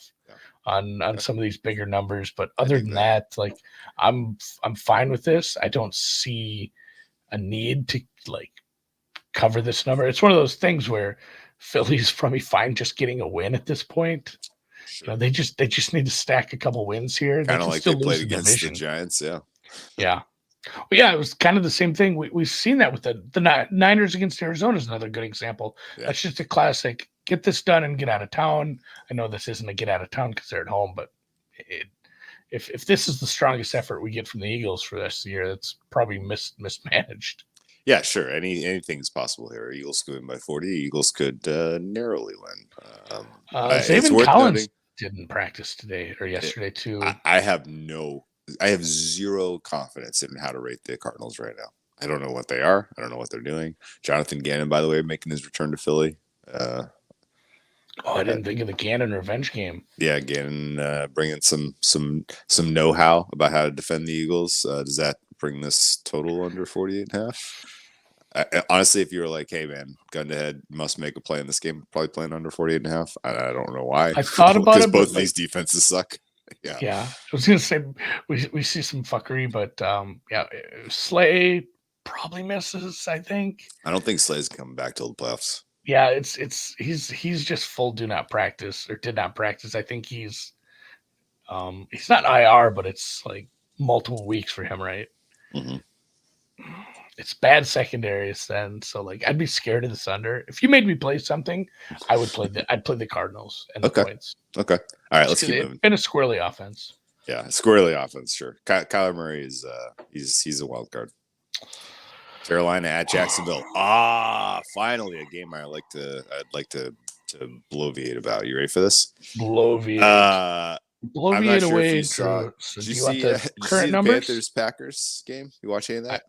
on some of these bigger numbers. But other than that, like I'm fine with this. I don't see a need to like cover this number. It's one of those things where Philly's probably fine just getting a win at this point. You know, they just need to stack a couple wins here. Kind of like they played against the Giants, yeah. Yeah. Well, yeah, it was kind of the same thing. We've seen that with the Niners against Arizona is another good example. Yeah. That's just a classic. Get this done and get out of town. I know this isn't a get out of town because they're at home, but if this is the strongest effort we get from the Eagles for this year, that's probably mismanaged. Yeah, sure. Anything's possible here. Eagles could win by 40. Eagles could narrowly win. Zayvon Collins didn't practice today or yesterday too. I have zero confidence in how to rate the Cardinals right now. I don't know what they are. I don't know what they're doing. Jonathan Gannon, by the way, making his return to Philly. I didn't think of the Gannon revenge game. Yeah, Gannon bringing some know-how about how to defend the Eagles. Does that bring this total under 48.5? Honestly, if you were like, hey man, gun to head, must make a play in this game, probably playing under 48.5. I don't know why. I thought about it, because both of these defenses suck. Yeah. I was gonna say we see some fuckery, but Slay probably misses. I think. I don't think Slay's coming back till the playoffs. Yeah, he's just full did not practice. I think he's not IR, but it's like multiple weeks for him, right? Mm-hmm. It's bad secondaries then, so like I'd be scared of this under. If you made me play something, I'd play the Cardinals and the points. Okay. All right, let's keep moving. Been a squirrely offense. Yeah, squirrely offense, sure. Kyler Murray is he's a wild card. Carolina at Jacksonville. Finally a game I'd like to bloviate about. You ready for this? Bloviate. Bloviate sure away. Did you see the current numbers? Panthers Packers game? You watch any of that?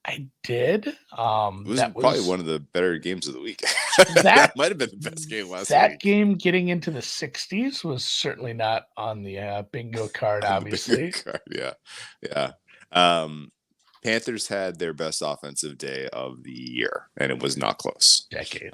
I did. It was That probably was one of the better games of the week. that That might have been the best game last that week. game getting into the 60s was certainly not on the bingo card, On the bingo obviously. card, yeah. Yeah. Panthers had their best offensive day of the year, and it was not close. Decade.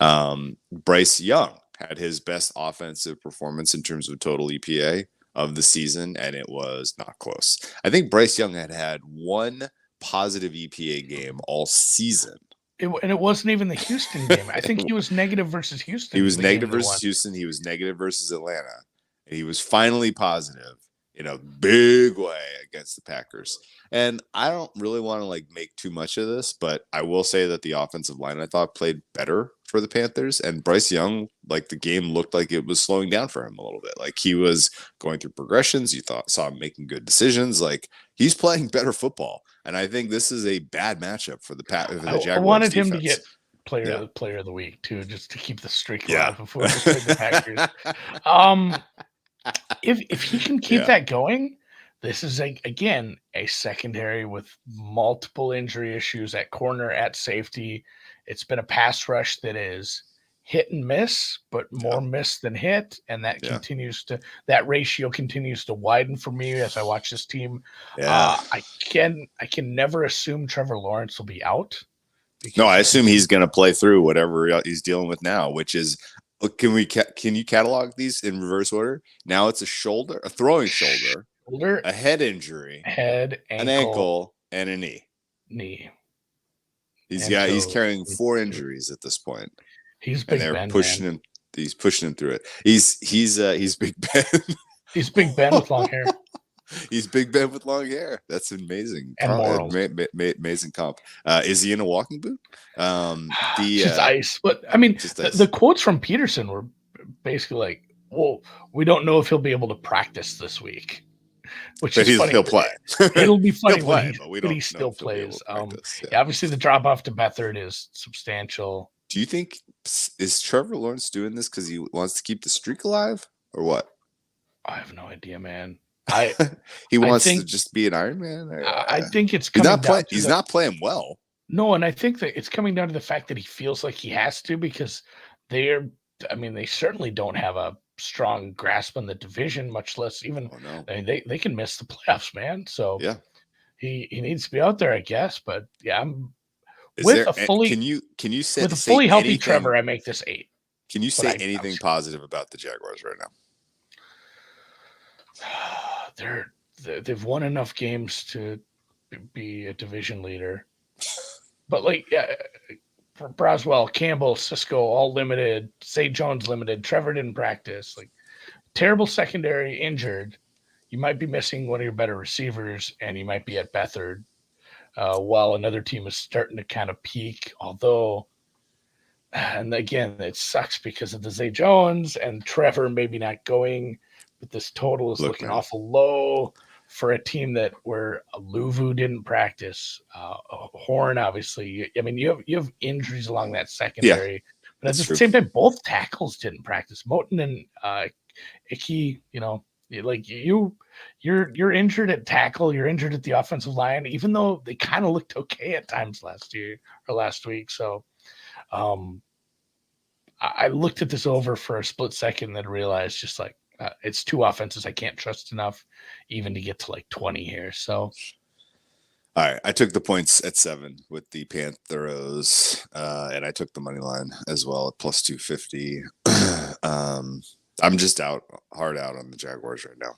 Bryce Young had his best offensive performance in terms of total EPA of the season, and it was not close. I think Bryce Young had one positive EPA game all season. And it wasn't even the Houston game. I think he was negative versus Houston. He was negative versus Houston. He was negative versus Atlanta. And he was finally positive in a big way against the Packers. And I don't really want to like make too much of this, but I will say that the offensive line I thought played better for the Panthers. And Bryce Young, like the game looked like it was slowing down for him a little bit. Like he was going through progressions. You saw him making good decisions. Like he's playing better football. And I think this is a bad matchup for the Jaguars. I wanted him to get player of the week too, just to keep the streak alive before we played the Packers. If he can keep that going, this is again a secondary with multiple injury issues at corner, at safety. It's been a pass rush that is hit and miss, but more miss than hit, and that that ratio continues to widen for me as I watch this team. I can never assume Trevor Lawrence will be out. No, I assume he's going to play through whatever he's dealing with now, which is. Can you catalog these in reverse order? Now it's a throwing shoulder, a head injury, an ankle, and a knee. He's carrying 4 injuries at this point. He's Big Ben. Ben, pushing him. He's pushing him through it. He's Big Ben. He's Big Ben with long hair. He's Big Ben with long hair. That's amazing. And morals. Amazing comp. Is he in a walking boot? Just ice. But I mean, the quotes from Peterson were basically like, "Well, we don't know if he'll be able to practice this week," which is funny. He'll play. It'll be funny when he still plays. Obviously, the drop off to Beathard is substantial. Do you think is Trevor Lawrence doing this because he wants to keep the streak alive, or what? I have no idea, man. He wants to just be an Iron Man. I think it's coming he's not playing well. No, and I think that it's coming down to the fact that he feels like he has to because they certainly don't have a strong grasp on the division, much less even they can miss the playoffs, man. So he needs to be out there, I guess. But can you say with a fully healthy Trevor, I make this 8. Can you say anything positive about the Jaguars right now? They've won enough games to be a division leader, but Braswell, Campbell, Cisco all limited. Zay Jones limited. Trevor didn't practice. Like terrible secondary, injured. You might be missing one of your better receivers, and you might be at Beathard, while another team is starting to kind of peak. Although, and again, it sucks because of the Zay Jones and Trevor maybe not going. But this total is looking awful low for a team where Luvu didn't practice. Horn, obviously. I mean, you have injuries along that secondary, but at the same time, both tackles didn't practice. Moten and Icky, you're injured at tackle. You're injured at the offensive line, even though they kind of looked okay at times last week. So, I looked at this over for a split second and then realized just like. It's 2 offenses I can't trust enough even to get to like 20 here. So, all right. I took the points at 7 with the Panthers, and I took the money line as well at plus 250. I'm just hard out on the Jaguars right now.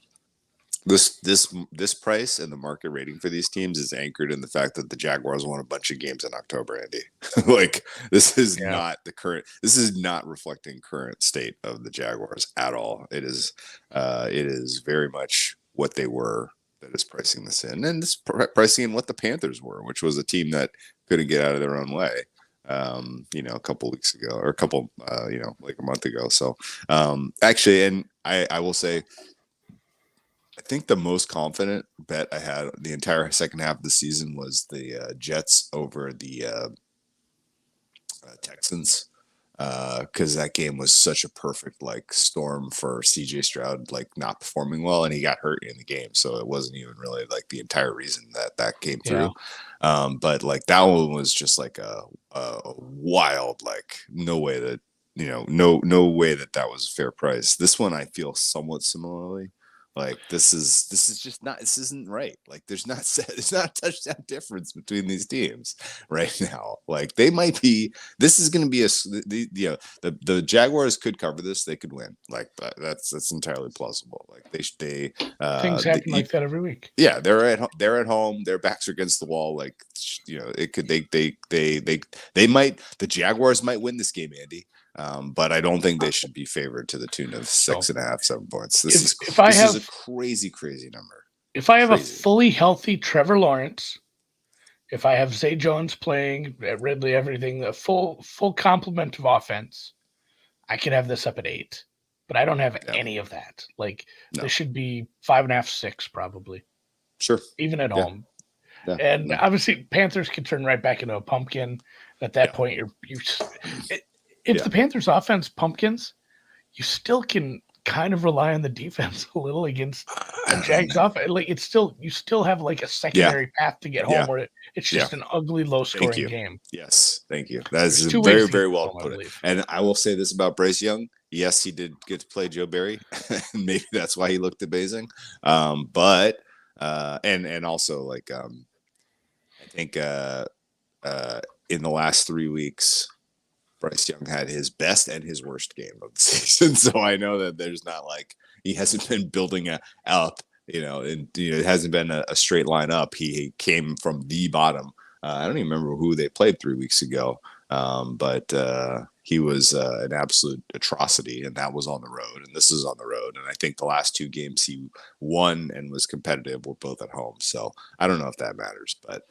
This price and the market rating for these teams is anchored in the fact that the Jaguars won a bunch of games in October, Andy. Like this is not reflecting current state of the Jaguars at all. It is very much what they were that is pricing this in, and it's pricing in what the Panthers were, which was a team that couldn't get out of their own way. A couple weeks ago or like a month ago. So actually, and I will say, I think the most confident bet I had the entire second half of the season was the Jets over the Texans. because that game was such a perfect like storm for CJ Stroud, like not performing well, and he got hurt in the game, so it wasn't even really like the entire reason that came through. But like that one was just like a wild, like no way that no way that was a fair price. This one I feel somewhat similarly. Like this is just not, this isn't right. Like there's not a touchdown difference between these teams right now. Like they might be, this is going to be the Jaguars could cover this, they could win. Like that's entirely plausible. Like they things happen like that every week. Yeah, they're at home, their backs are against the wall. Like it could, they might, the Jaguars might win this game, Andy. But I don't think they should be favored to the tune of 6.5, 7 points. This is a crazy number. If I have a fully healthy Trevor Lawrence, if I have Zay Jones playing, Ridley, everything, the full complement of offense, I could have this up at 8. But I don't have any of that. Like this should be 5.5, 6 probably. Sure. Even at home. Yeah. And obviously Panthers can turn right back into a pumpkin. At that point, if the Panthers offense pumpkins, you still can kind of rely on the defense a little against the Jags offense. Like you still have like a secondary path to get home where it's just an ugly, low scoring game. Yes. Thank you. That is very, very well put it. And I will say this about Bryce Young. Yes, he did get to play Joe Barry. Maybe that's why he looked amazing. But and also like I think in the last 3 weeks, Bryce Young had his best and his worst game of the season. So I know that there's not like, he hasn't been building up, and it hasn't been a straight line up. He came from the bottom. I don't even remember who they played 3 weeks ago. But he was an absolute atrocity, and that was on the road, and this is on the road. And I think the last 2 games he won and was competitive were both at home. So I don't know if that matters, but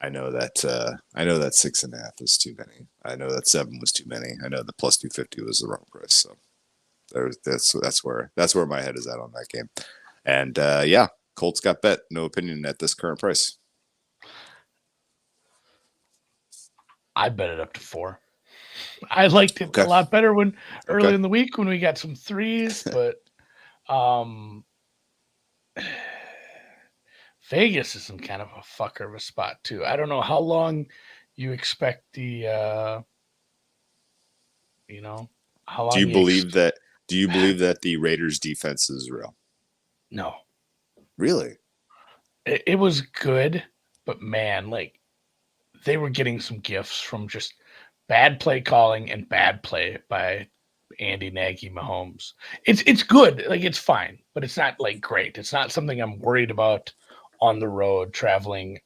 I know that 6.5 is too many. I know that 7 was too many. I know the plus 250 was the wrong price. So that's where my head is at on that game. And Colts got bet. No opinion at this current price. I bet it up to 4. I liked it a lot better when early in the week when we got some 3s, but Vegas is in kind of a fucker of a spot too. I don't know how long you expect the how long do you believe that the Raiders defense is real? No. Really? It was good, but man, like they were getting some gifts from just bad play calling and bad play by Andy Nagy Mahomes. It's good, like it's fine, but it's not like great. It's not something I'm worried about on the road traveling.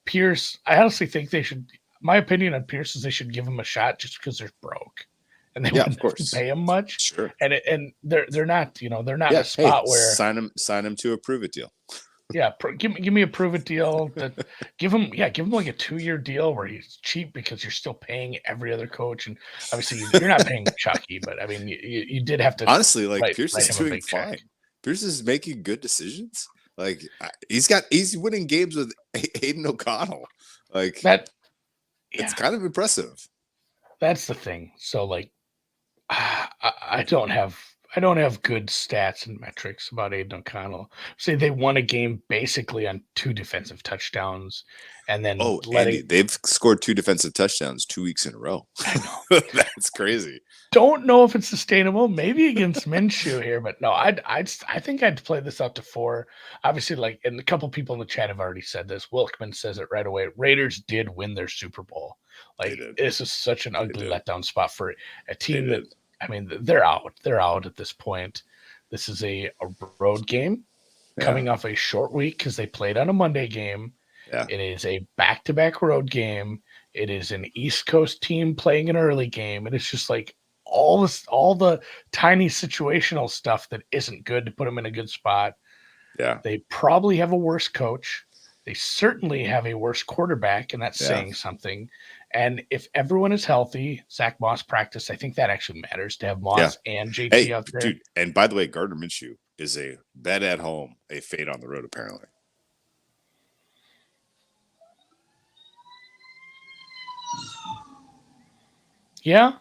Pierce, I honestly think they should. My opinion on Pierce is they should give him a shot just because they're broke, and they wouldn't pay him much. Sure, and they're not they're not in a spot where sign him to a prove it deal. Yeah, give me a prove it deal. Give him like a 2-year deal where he's cheap because you're still paying every other coach, and obviously you're not paying Chucky, but I mean you did have to. Honestly, like Pierce is doing fine. Pierce is making good decisions. Like he's winning games with Aiden O'Connell. Like that, it's kind of impressive. That's the thing. So like, I don't have good stats and metrics about Aiden O'Connell. Say they won a game basically on 2 defensive touchdowns, and then Andy, they've scored 2 defensive touchdowns 2 weeks in a row. I know. That's crazy. Don't know if it's sustainable. Maybe against Minshew here, but no, I think I'd play this out to 4. Obviously, like, and a couple people in the chat have already said this. Wilkman says it right away. Raiders did win their Super Bowl. Like, this is such an ugly letdown spot for a team that. I mean, they're out. They're out at this point. This is a road game coming off a short week because they played on a Monday game. Yeah. It is a back-to-back road game. It is an East Coast team playing an early game. And it's just like all the tiny situational stuff that isn't good to put them in a good spot. Yeah. They probably have a worse coach. They certainly have a worse quarterback, and that's saying something. And if everyone is healthy, Zach Moss practice, I think that actually matters to have Moss and JT out there. Dude, and by the way, Gardner Minshew is a bet at home, a fade on the road, apparently. Yeah.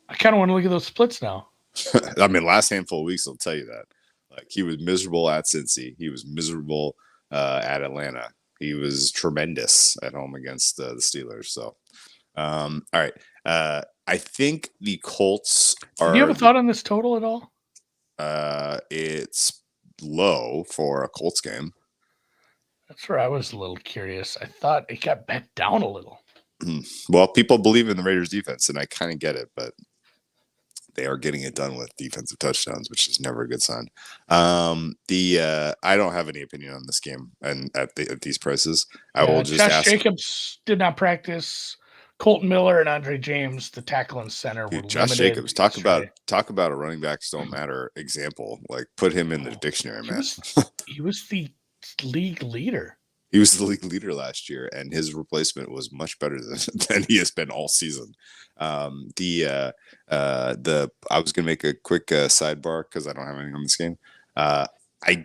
I kind of want to look at those splits now. I mean, last handful of weeks will tell you that. Like, he was miserable at Cincy. He was miserable at Atlanta. He was tremendous at home against the Steelers. So, all right. I think the Colts are. Do you have a thought on this total at all? It's low for a Colts game. That's where I was a little curious. I thought it got bet down a little. Well, people believe in the Raiders defense, and I kind of get it, but they are getting it done with defensive touchdowns, which is never a good sign. I don't have any opinion on this game, and at these prices, I will just Josh ask. Jacobs did not practice. Colton Miller and Andre James, the tackle and center, were Josh limited. Jacobs, talk about a running backs don't matter example. Like, put him in the dictionary, man. He was the league leader. He was the league leader last year, and his replacement was much better than he has been all season. I was gonna make a quick sidebar because I don't have anything on this game. I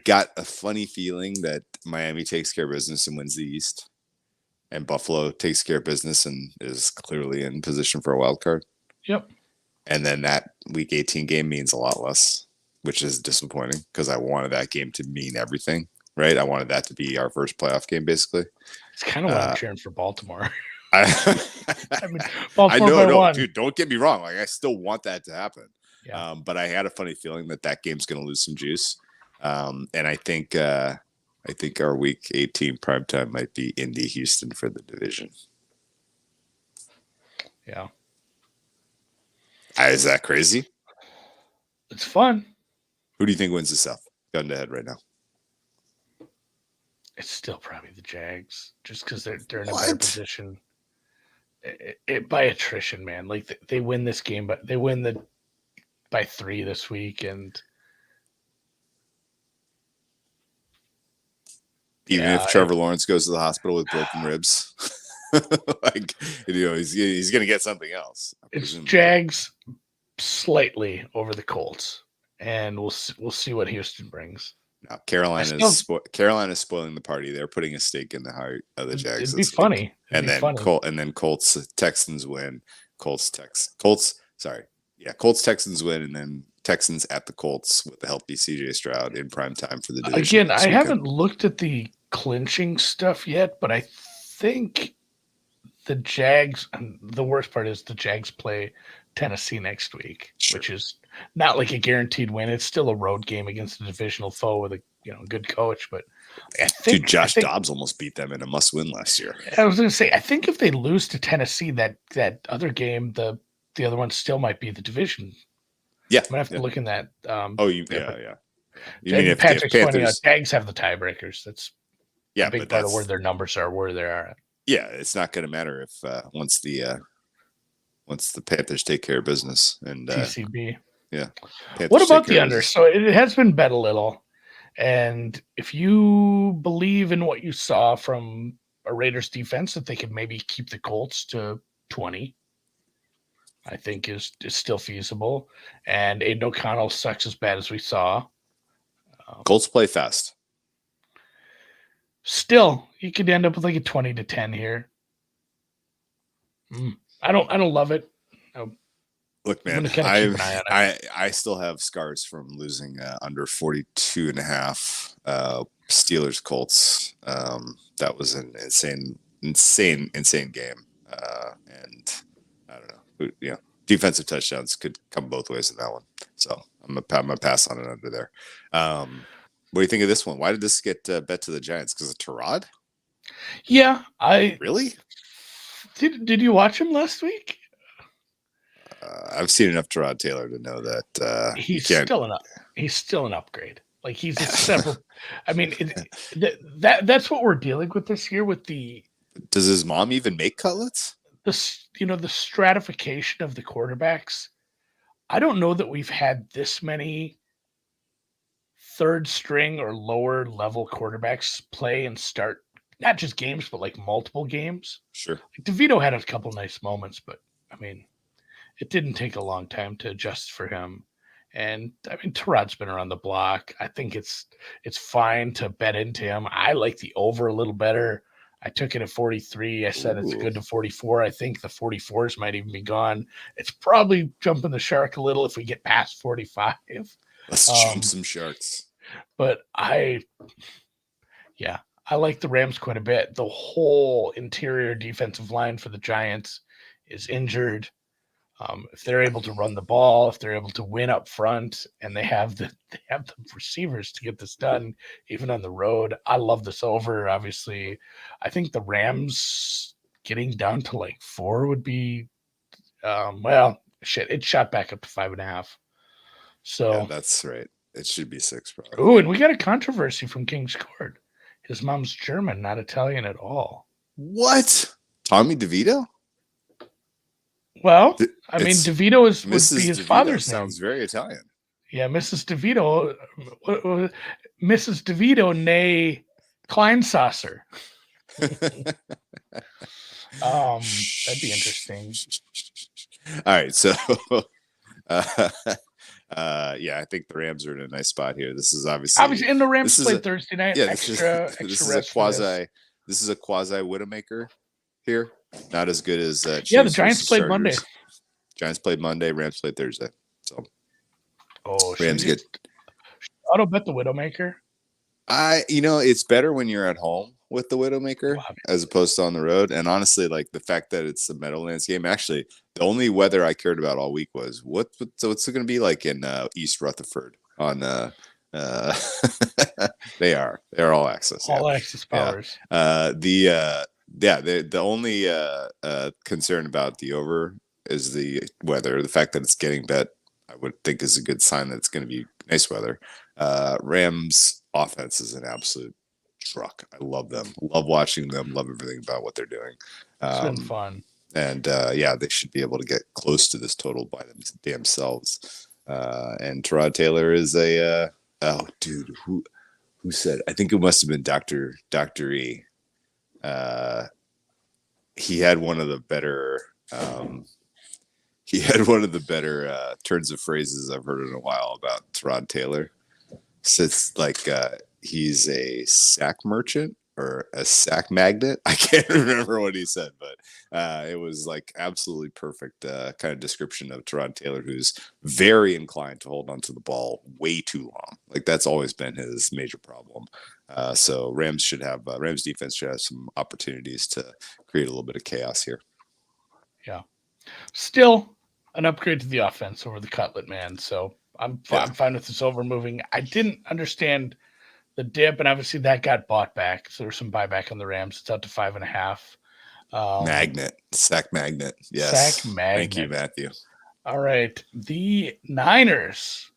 got a funny feeling that Miami takes care of business and wins the East, and Buffalo takes care of business and is clearly in position for a wild card. Yep. And then that Week 18 game means a lot less, which is disappointing because I wanted that game to mean everything. Right, I wanted that to be our first playoff game, basically. It's kind of what I'm cheering for Baltimore. I mean, Baltimore no, dude. Don't get me wrong. Like, I still want that to happen. Yeah. But I had a funny feeling that game's going to lose some juice. And I think our Week 18 primetime might be Indy Houston for the division. Yeah. Is that crazy? It's fun. Who do you think wins the South? Gun to head right now. It's still probably the Jags, just because they're in a better position. It by attrition, man. Like, they win this game, but they win by 3 this week, and even if Trevor Lawrence goes to the hospital with broken ribs, like, he's gonna get something else. It's Jags slightly over the Colts, and we'll see what Houston brings. No, Carolina's spoiling the party. They're putting a stake in the heart of the Jags. It'd be funny. Colts Texans win. Colts Texans win, and then Texans at the Colts with the healthy CJ Stroud in prime time for the division. Again, I haven't looked at the clinching stuff yet, but I think the Jags, and the worst part is the Jags play Tennessee next week, which is not like a guaranteed win. It's still a road game against a divisional foe with a good coach. But I think Josh Dobbs almost beat them in a must-win last year. I was going to say, I think if they lose to Tennessee, that other game, the other one still might be the division. Yeah, I'm gonna have to look in that. Yeah. You mean if Patrick's pointing out, Panthers? Jags have the tiebreakers. That's Yeah, a big part of where their numbers are, where they are. Yeah, it's not going to matter if once the Panthers take care of business and TCB. Yeah. Panthers, what about the under? So it has been bet a little, and if you believe in what you saw from a Raiders defense that they could maybe keep the Colts to 20, I think is still feasible. And Aiden O'Connell sucks as bad as we saw. Colts play fast. Still, you could end up with like a 20-10 here. I don't love it. Look, man, I still have scars from losing under 42.5 Steelers Colts. That was an insane game. And I don't know. Defensive touchdowns could come both ways in that one. So I'm gonna pass on it under there. What do you think of this one? Why did this get bet to the Giants? Because of Tyrod? Yeah, really did you watch him last week? I've seen enough Tyrod Taylor to know that he's still an upgrade. Like, he's a separate. I mean, that's what we're dealing with this year. With the does his mom even make cutlets? The stratification of the quarterbacks. I don't know that we've had this many third string or lower level quarterbacks play and start not just games, but like multiple games. Sure. Like, DeVito had a couple nice moments, but I mean, it didn't take a long time to adjust for him. And I mean, Tyrod's been around the block. I think it's fine to bet into him. I like the over a little better. I took it at 43. I said it's Ooh. good to 44. I think the 44s might even be gone. It's probably jumping the shark a little if we get past 45. Let's jump some sharks. But I like the Rams quite a bit. The whole interior defensive line for the Giants is injured. If they're able to run the ball, if they're able to win up front, and they have the receivers to get this done, even on the road, I love this over. Obviously, I think the Rams getting down to like 4 would be, it shot back up to 5.5. So yeah, that's right. It should be 6 probably. Oh, and we got a controversy from King's Court. His mom's German, not Italian at all. What? Tommy DeVito? Well, I mean, DeVito would be his DeVito father's sounds name. very Italian. Yeah, Mrs. DeVito, Mrs. DeVito, nay Kleinsasser. That'd be interesting. All right, so yeah, I think the Rams are in a nice spot here. This is obviously and the Rams played Thursday night. Yeah, this is a quasi Widowmaker here. Not as good as the Giants played Monday. Giants played Monday. Rams played Thursday. So Rams get auto bet the Widowmaker. It's better when you're at home with the Widowmaker as opposed to on the road. And honestly, like the fact that it's the Meadowlands game, actually, the only weather I cared about all week was what's it going to be like in East Rutherford on they're all access. All access powers. The only concern about the over is the weather. The fact that it's getting bet, I would think, is a good sign that it's going to be nice weather. Rams offense is an absolute truck. I love them. Love watching them. Love everything about what they're doing. It's been fun. And they should be able to get close to this total by themselves. And Tyrod Taylor is who said? I think it must have been Dr. E. He had one of the better turns of phrases I've heard in a while about Tyrod Taylor. So it's like he's a sack merchant or a sack magnet. I can't remember what he said, but it was like absolutely perfect kind of description of Tyrod Taylor, who's very inclined to hold onto the ball way too long. Like that's always been his major problem. So Rams defense should have some opportunities to create a little bit of chaos here. Yeah. Still an upgrade to the offense over the Cutlet man. So I'm fine with this over moving. I didn't understand the dip, and obviously that got bought back. So there's some buyback on the Rams. It's out to 5.5. Sack magnet. Yes. Sack magnet. Thank you, Matthew. All right. The Niners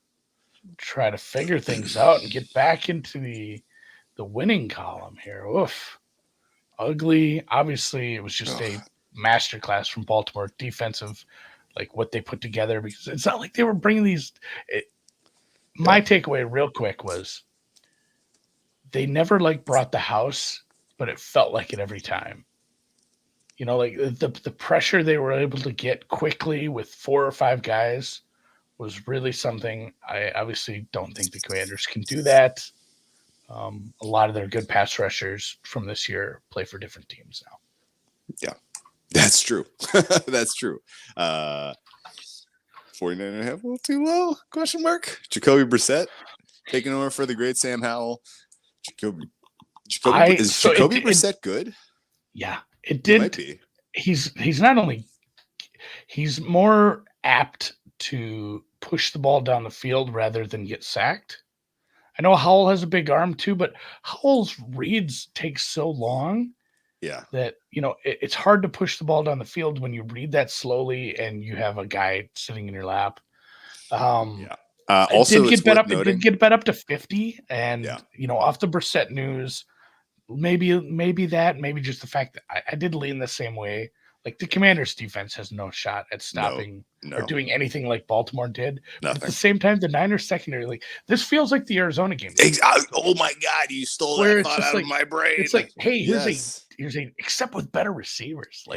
try to figure things out and get back into the winning column here. Oof. Ugly. Obviously, it was just a masterclass from Baltimore defensive, like what they put together, because it's not like they were bringing these. My takeaway real quick was they never brought the house, but it felt like it every time. Like the pressure they were able to get quickly with 4 or 5 guys was really something. I obviously don't think the Commanders can do that. A lot of their good pass rushers from this year play for different teams now. Yeah, that's true. That's true. 49.5, a little too low? Question mark. Jacoby Brissett taking over for the great Sam Howell. Jacoby Brissett good? Yeah, it did. He might be. He's not only he's more apt to push the ball down the field rather than get sacked. I know Howell has a big arm too, but Howell's reads take so long that it's hard to push the ball down the field when you read that slowly and you have a guy sitting in your lap. Also, it did get bet up to 50, and off the Brissett news, maybe just the fact that I did lean the same way. Like the Commanders' defense has no shot at stopping or doing anything like Baltimore did. But at the same time, the Niners secondary, this feels like the Arizona game. Oh my God, you stole that thought out of my brain. It's like, hey, here's a except with better receivers.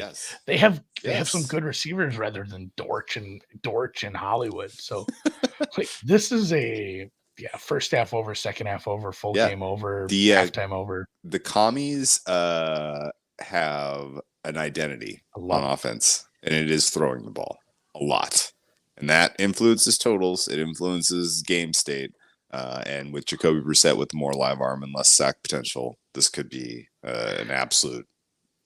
They have some good receivers rather than Dortch and Hollywood. So this is a first half over, second half over, full game over, halftime over. The commies have an identity on offense, and it is throwing the ball a lot. And that influences totals. It influences game state. And with Jacoby Brissett with more live arm and less sack potential, this could be an absolute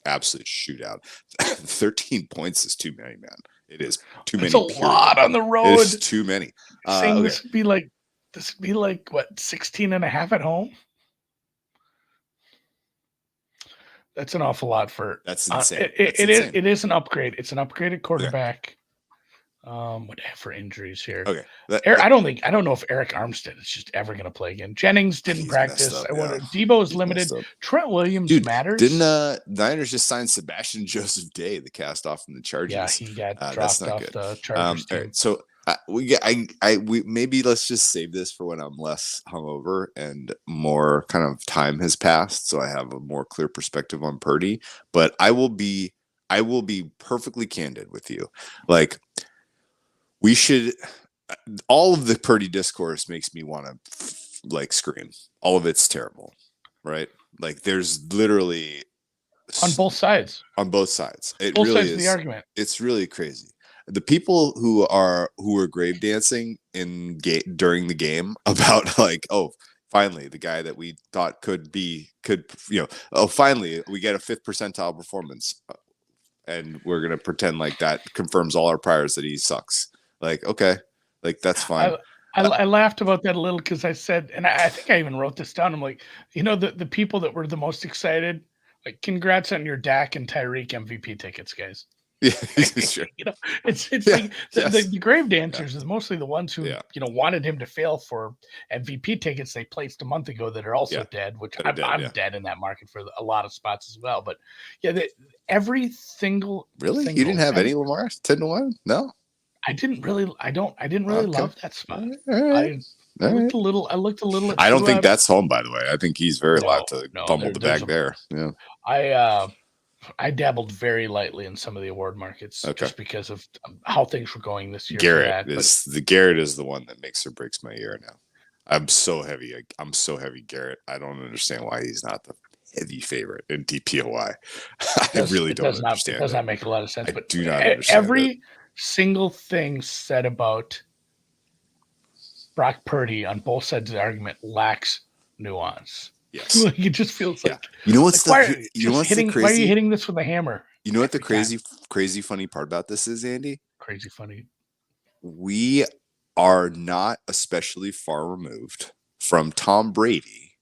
shootout. 13 points is too many, man. It is too many. It's a lot on the road. It's too many. Saying this would be like what, 16 and a half at home? That's an awful lot for. That's insane. It is an upgrade. It's an upgraded quarterback. What for injuries here? Okay. I don't know if Eric Armstead is just ever going to play again. Jennings didn't practice. Debo is limited. Trent Williams matters. Didn't Niners just sign Sebastian Joseph Day, the cast off from the Chargers? Yeah, he got dropped off the Chargers team. Right, so we maybe let's just save this for when I'm less hungover and more kind of time has passed, so I have a more clear perspective on Purdy. But I will be perfectly candid with you, like. We should. All of the Purdy discourse makes me want to scream. All of it's terrible, right? Like there's literally on both sides. On both sides, it both really sides is. Of the argument. It's really crazy. The people who were grave dancing during the game about finally the guy that we thought could finally we get a 5th percentile performance, and we're gonna pretend like that confirms all our priors that he sucks. Like, okay, like that's fine. I laughed about that a little because I said, and I think I even wrote this down. I'm like, the people that were the most excited, like, congrats on your Dak and Tyreek MVP tickets, guys. Yeah, sure. It's like the grave dancers is mostly the ones who wanted him to fail for MVP tickets they placed a month ago that are also dead, which I'm dead in that market for a lot of spots as well. But every single you didn't have any Lamar 10-1? No. I didn't really love that spot. All right. I looked a little. I don't think that's home, by the way. I think he's very allowed to fumble the bag there. Yeah. I dabbled very lightly in some of the award markets just because of how things were going this year. Garrett is the one that makes or breaks my year now. I'm so heavy Garrett. I don't understand why he's not the heavy favorite in DPOY. I really don't understand. It does not make a lot of sense. But do not understand single thing said about Brock Purdy on both sides of the argument lacks nuance. Yes. Like, it just feels like what's why are you hitting this with a hammer? You know what the crazy funny part about this is, Andy? Crazy funny. We are not especially far removed from Tom Brady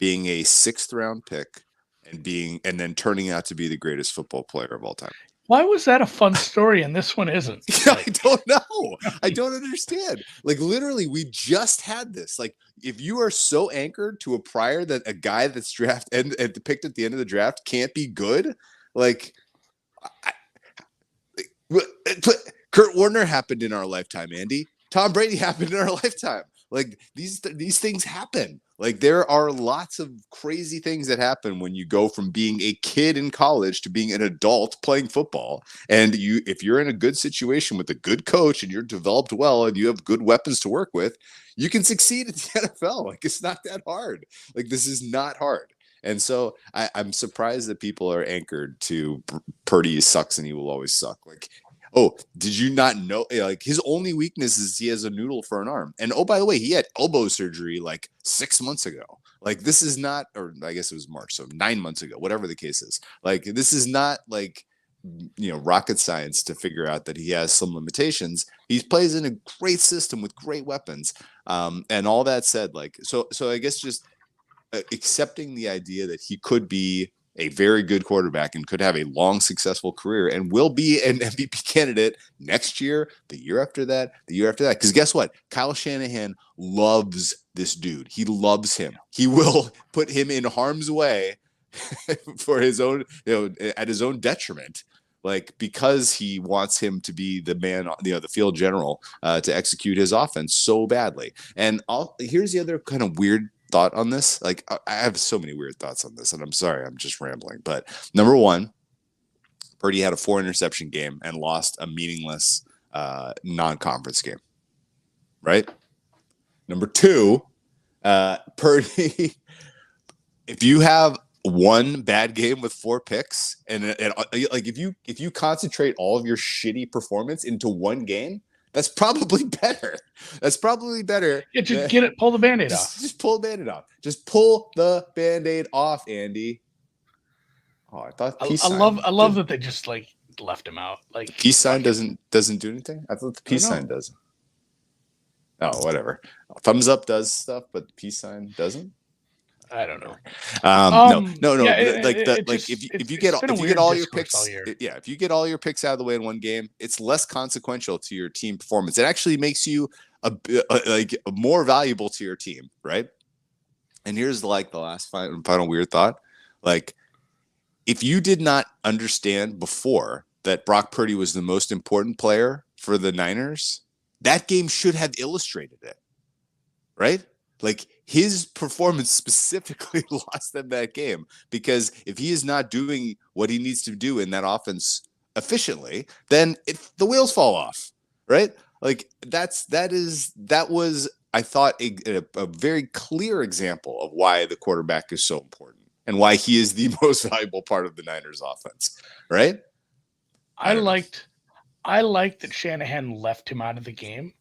being a 6th round pick and then turning out to be the greatest football player of all time. Why was that a fun story and this one isn't? I don't know. I don't understand. Like, literally, we just had this. Like, if you are so anchored to a prior that a guy that's drafted and picked at the end of the draft can't be good, like, Kurt Warner happened in our lifetime, Andy. Tom Brady happened in our lifetime. Like, these things happen. Like, there are lots of crazy things that happen when you go from being a kid in college to being an adult playing football. And if you're in a good situation with a good coach and you're developed well and you have good weapons to work with, you can succeed at the NFL. Like, it's not that hard. Like, this is not hard. And so I'm surprised that people are anchored to Purdy sucks and he will always suck. Like, oh, did you not know? Like, his only weakness is he has a noodle for an arm. And oh, by the way, he had elbow surgery like 6 months ago. Like, this is not, or I guess it was March, so 9 months ago, whatever the case is. Like, this is not like, rocket science to figure out that he has some limitations. He plays in a great system with great weapons. And all that said, like, so I guess just accepting the idea that he could be a very good quarterback and could have a long, successful career and will be an MVP candidate next year, the year after that, the year after that. Because guess what? Kyle Shanahan loves this dude. He loves him. He will put him in harm's way for his own, at his own detriment, like, because he wants him to be the man, the field general to execute his offense so badly. And here's the other kind of weird thought on this. Like, I have so many weird thoughts on this, and I'm sorry, I'm just rambling. But number one, Purdy had a 4-interception game and lost a meaningless non-conference game. Right? Number two, Purdy, if you have one bad game with 4 picks, and like if you concentrate all of your shitty performance into one game, that's probably better. That's probably better. Yeah, just pull the Band-Aid off. Just pull the Band-Aid off. Just pull the Band-Aid off, Andy. Oh, I thought peace sign. I love that they just like left him out. Like peace sign doesn't do anything. I thought the peace sign does. Oh, whatever. Thumbs up does stuff, but the peace sign doesn't. I don't know. No. Yeah, if you get all your picks, if you get all your picks out of the way in one game, it's less consequential to your team performance. It actually makes you more valuable to your team, right? And here's like the last final weird thought. Like, if you did not understand before that Brock Purdy was the most important player for the Niners, that game should have illustrated it, right? Like, his performance specifically lost them that game, because if he is not doing what he needs to do in that offense efficiently, then the wheels fall off, right? Like that was, I thought, a very clear example of why the quarterback is so important and why he is the most valuable part of the Niners offense, right? I liked that Shanahan left him out of the game,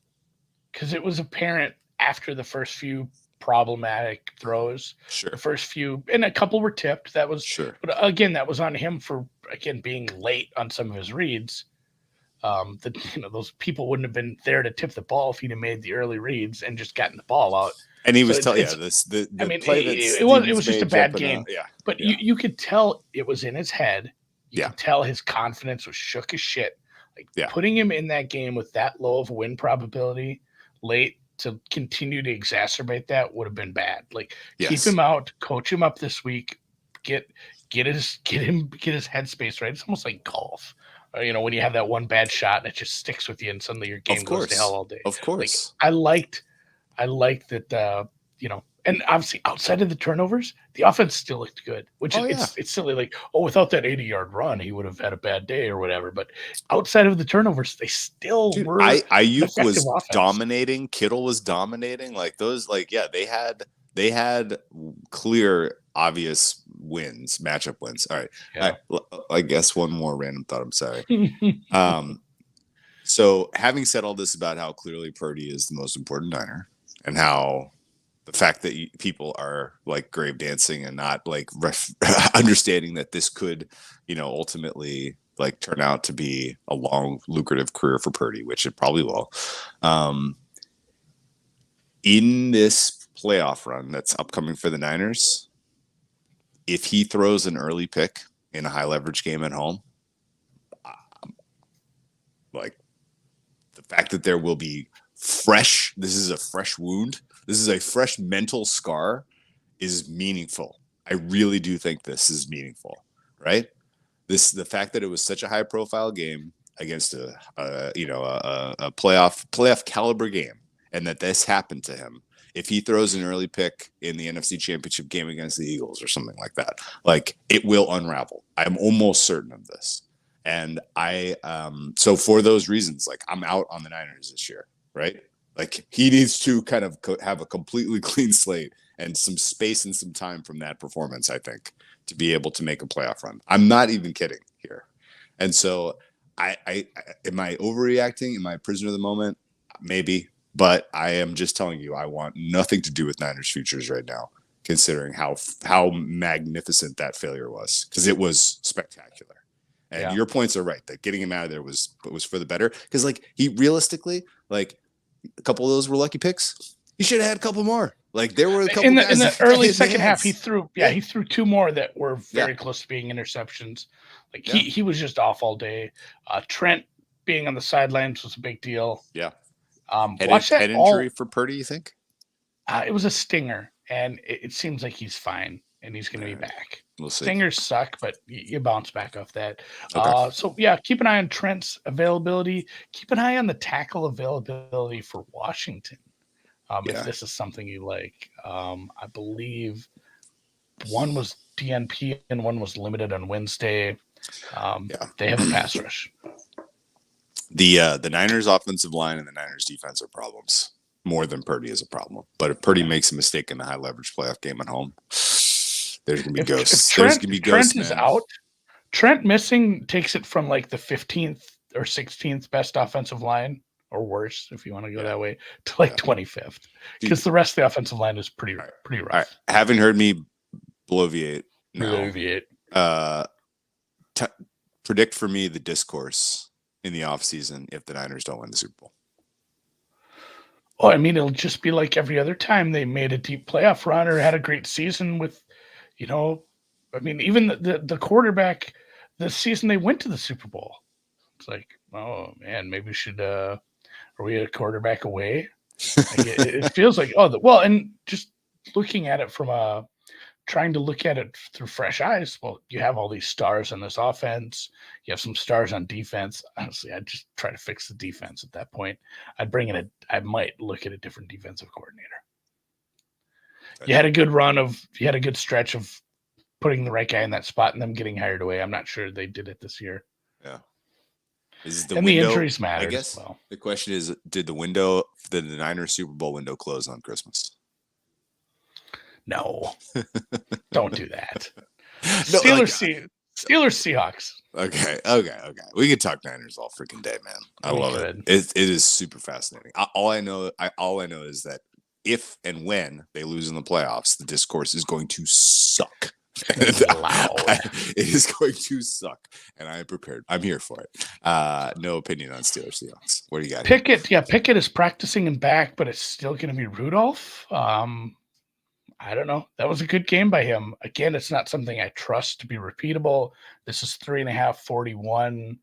because it was apparent after the first few problematic throws, the first few, and a couple were tipped. That was but again, that was on him for being late on some of his reads. Those people wouldn't have been there to tip the ball if he'd have made the early reads and just gotten the ball out. And he was telling it was just a bad game. But you could tell it was in his head. You could tell his confidence was shook as shit. Putting him in that game with that low of a win probability late to continue to exacerbate that would have been bad. Like, keep him out, coach him up this week, get his headspace right. It's almost like golf. When you have that one bad shot and it just sticks with you and suddenly your game goes to hell all day. Of course. Like, I liked that, and obviously outside of the turnovers, the offense still looked good, which it's silly. Like, without that 80-yard run, he would have had a bad day or whatever. But outside of the turnovers, they still were. Ayuk was dominating. Kittle was dominating. Like those, they had clear, obvious wins, matchup wins. All right. Yeah. All right. I guess one more random thought. I'm sorry. So having said all this about how clearly Purdy is the most important Niner, and how the fact that people are like grave dancing and not like understanding that this could, ultimately like turn out to be a long, lucrative career for Purdy, which it probably will. In this playoff run that's upcoming for the Niners, if he throws an early pick in a high leverage game at home, like the fact that there will be this is a fresh wound. This is a fresh mental scar, is meaningful. I really do think this is meaningful, right? The fact that it was such a high profile game against a playoff caliber game, and that this happened to him. If he throws an early pick in the NFC Championship game against the Eagles or something like that, like, it will unravel. I'm almost certain of this. And so for those reasons, like, I'm out on the Niners this year, right? Like, he needs to kind of have a completely clean slate and some space and some time from that performance, I think, to be able to make a playoff run. I'm not even kidding here. And so am I overreacting? Am I a prisoner of the moment? Maybe. But I am just telling you, I want nothing to do with Niners futures right now, considering how magnificent that failure was, because it was spectacular. And your points are right, that getting him out of there was for the better. Because, like, he realistically, like, a couple of those were lucky picks. He should have had a couple more. Like, there were a couple in the early second half. He threw 2 more that were very close to being interceptions. Like, he was just off all day. Trent being on the sidelines was a big deal. Yeah. Head injury for Purdy, you think? It was a stinger, and it seems like he's fine, and he's going to be back. We'll see. Stingers suck, but you bounce back off that. Okay. Keep an eye on Trent's availability. Keep an eye on the tackle availability for Washington. If this is something you like. I believe one was DNP and one was limited on Wednesday. They have a pass rush. The Niners offensive line and the Niners defense are problems more than Purdy is a problem. But if Purdy makes a mistake in the high leverage playoff game at home, There's gonna be ghosts. Trent, There's gonna be ghosts. Trent is out. Trent missing takes it from like the 15th or 16th best offensive line, or worse, if you want to go that way, to like 25th, because the rest of the offensive line is pretty rough. All right. Haven't heard me bloviate. Predict for me the discourse in the offseason if the Niners don't win the Super Bowl. Oh, I mean, it'll just be like every other time they made a deep playoff run or had a great season with, I mean, even the quarterback, the season they went to the Super Bowl, it's like, oh man, maybe we should, are we a quarterback away? Like it feels like, and just looking at it from trying to look at it through fresh eyes. Well, you have all these stars on this offense. You have some stars on defense. Honestly, I'd just try to fix the defense at that point. I might look at a different defensive coordinator. You had a good stretch of putting the right guy in that spot and them getting hired away. I'm not sure they did it this year. Yeah. The injuries matter. I guess the question is, did the Niners Super Bowl window close on Christmas? No, don't do that. Steelers, Seahawks. Okay. We could talk Niners all freaking day, man. I love it. It is super fascinating. All I know is that if and when they lose in the playoffs, the discourse is going to suck. It is going to suck, and I am prepared. I'm here for it. No opinion on Steelers Seahawks. What do you got? Pickett is practicing and back, but it's still going to be Rudolph. I don't know. That was a good game by him. Again, it's not something I trust to be repeatable. This is 3.5, 41.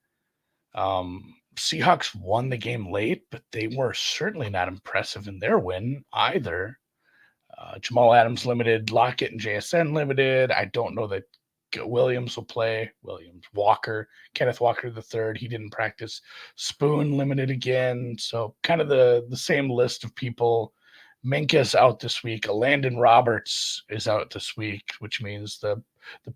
Seahawks won the game late, but they were certainly not impressive in their win either. Jamal Adams limited, Lockett and JSN limited. I don't know that Williams will play. Kenneth Walker III, he didn't practice. Spoon limited again. So kind of the same list of people. Minka's out this week. Landon Roberts is out this week, which means the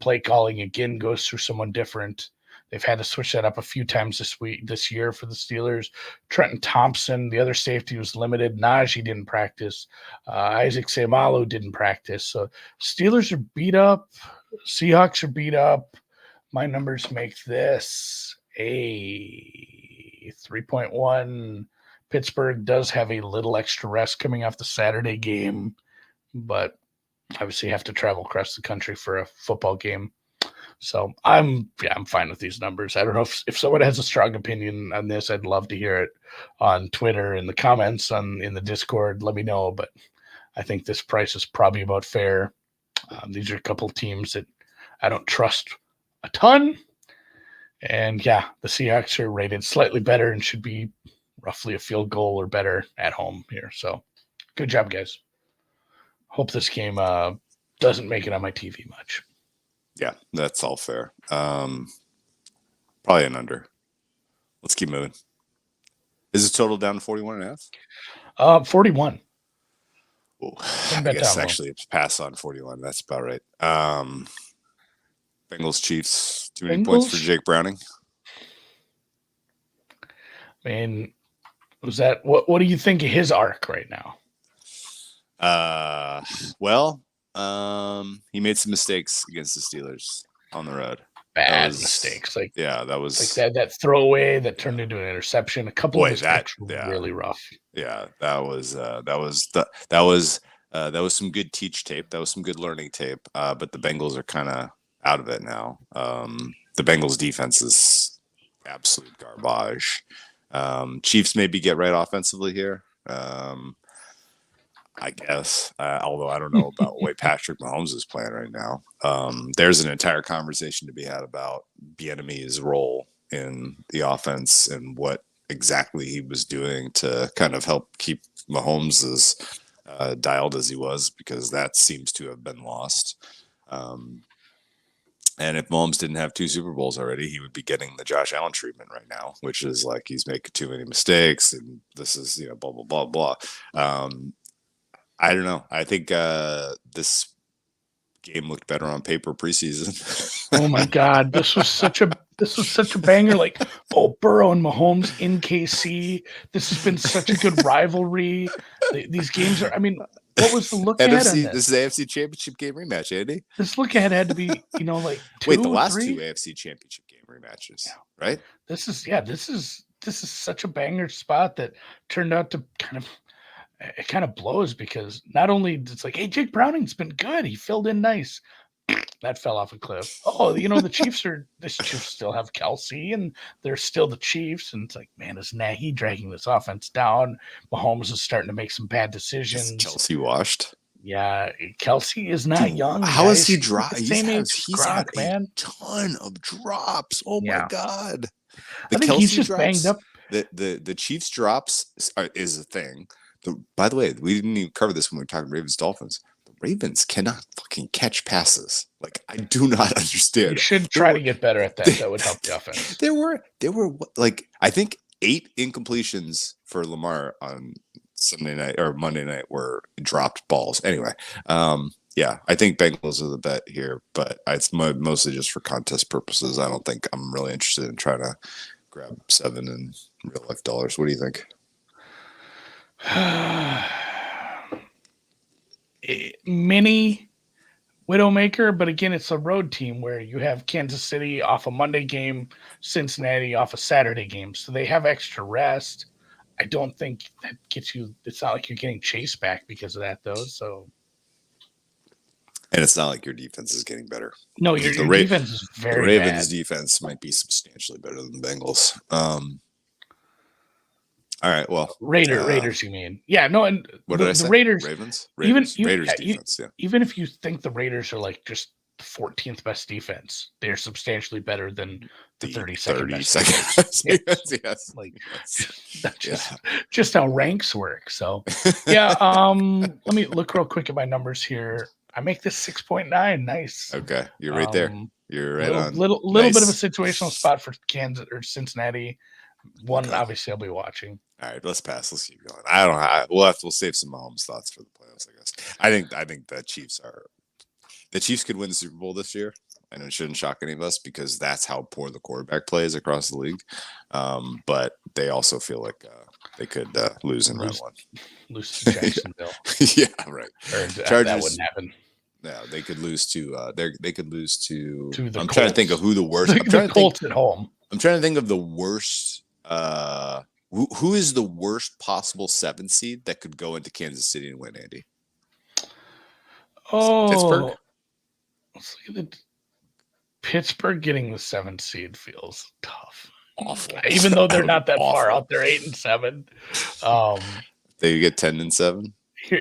play calling again goes through someone different. They've had to switch that up a few times this year for the Steelers. Trenton Thompson, the other safety, was limited. Najee didn't practice. Isaac Seumalo didn't practice. So Steelers are beat up. Seahawks are beat up. My numbers make this a 3.1. Pittsburgh does have a little extra rest coming off the Saturday game, but obviously have to travel across the country for a football game. So I'm fine with these numbers. I don't know if someone has a strong opinion on this. I'd love to hear it on Twitter in the comments in the Discord. Let me know, but I think this price is probably about fair. These are a couple of teams that I don't trust a ton. And the Seahawks are rated slightly better and should be roughly a field goal or better at home here. So good job, guys. Hope this game doesn't make it on my TV much. Yeah, that's all fair. Probably an under. Let's keep moving. Is the total down to 41.5? 41. Oh, I guess actually it's pass on 41. That's about right. Bengals Chiefs. Too many points for Jake Browning. I mean, was that what do you think of his arc right now? He made some mistakes against the Steelers on the road. Bad mistakes. That was like that throwaway that turned into an interception. A couple of mistakes were really rough. Yeah, that was some good teach tape. That was some good learning tape. But the Bengals are kind of out of it now. The Bengals defense is absolute garbage. Chiefs maybe get right offensively here. I guess, although I don't know about the way Patrick Mahomes is playing right now. There's an entire conversation to be had about Bieniemy's role in the offense and what exactly he was doing to kind of help keep Mahomes as dialed as he was, because that seems to have been lost. And if Mahomes didn't have 2 Super Bowls already, he would be getting the Josh Allen treatment right now, which is like he's making too many mistakes and this is, blah, blah, blah, blah. I don't know. I think this game looked better on paper preseason. Oh my God, this was such a banger. Like, Burrow and Mahomes in KC. This has been such a good rivalry. These games are. I mean, what was the look ahead on This is AFC Championship game rematch, Andy. This look ahead had to be, like the last 2 AFC Championship game rematches, right? This is such a banger spot that turned out to kind of blows, because not only it's like, hey, Jake Browning's been good. He filled in nice. That fell off a cliff. Oh, the Chiefs still have Kelsey, and they're still the Chiefs. And it's like, man, is Nagy dragging this offense down? Mahomes is starting to make some bad decisions. Is Kelsey washed? Yeah, Kelsey is not young. How is he dropped? He's had man. A ton of drops. Oh my God. I think he's just banged up. The Chiefs drops is a thing. By the way, we didn't even cover this when we were talking Ravens Dolphins. Ravens cannot fucking catch passes. Like, I do not understand. You should try to get better at that. That would help the offense. There were like, I think 8 incompletions for Lamar on Sunday night or Monday night were dropped balls. Anyway, yeah, I think Bengals are the bet here, but it's mostly just for contest purposes. I don't think I'm really interested in trying to grab 7 in real life dollars. What do you think? Mini Widowmaker, but again, it's a road team where you have Kansas City off a Monday game, Cincinnati off a Saturday game, so they have extra rest. I don't think that gets you. It's not like you're getting chased back because of that, though. So, and it's not like your defense is getting better. No, your defense is very. The Ravens' bad. defense might be substantially better than the Bengals. All right, well, Raiders, you mean? Yeah, no, and what did I say? Raiders, Ravens, Raiders defense. Yeah, even if you think the Raiders are like just the 14th best defense, they're substantially better than the 32nd best defense. Yes, like that's just how ranks work. So, yeah. Let me look real quick at my numbers here. I make this 6.9. Nice. Okay, you're right there. You're right on. Little bit of a situational spot for Kansas or Cincinnati. One, obviously, I'll be watching. All right, let's pass. Let's keep going. I don't know. We'll save some Mahomes thoughts for the playoffs, I guess. I think the Chiefs could win the Super Bowl this year, and it shouldn't shock any of us because that's how poor the quarterback play is across the league. But they also feel like they could lose in round 1. Lose to Jacksonville. Yeah, right. Chargers, that wouldn't happen. No, they could lose to. They could lose to. the I'm Colts. trying to think of who the worst. The Colts at home. I'm trying to think of the worst. Who is the worst possible 7th seed that could go into Kansas City and win, Andy? Oh, Pittsburgh. Let's look at Pittsburgh getting the 7th seed feels tough. Awful. Even though they're not that far out, they're 8-7. They get 10-7.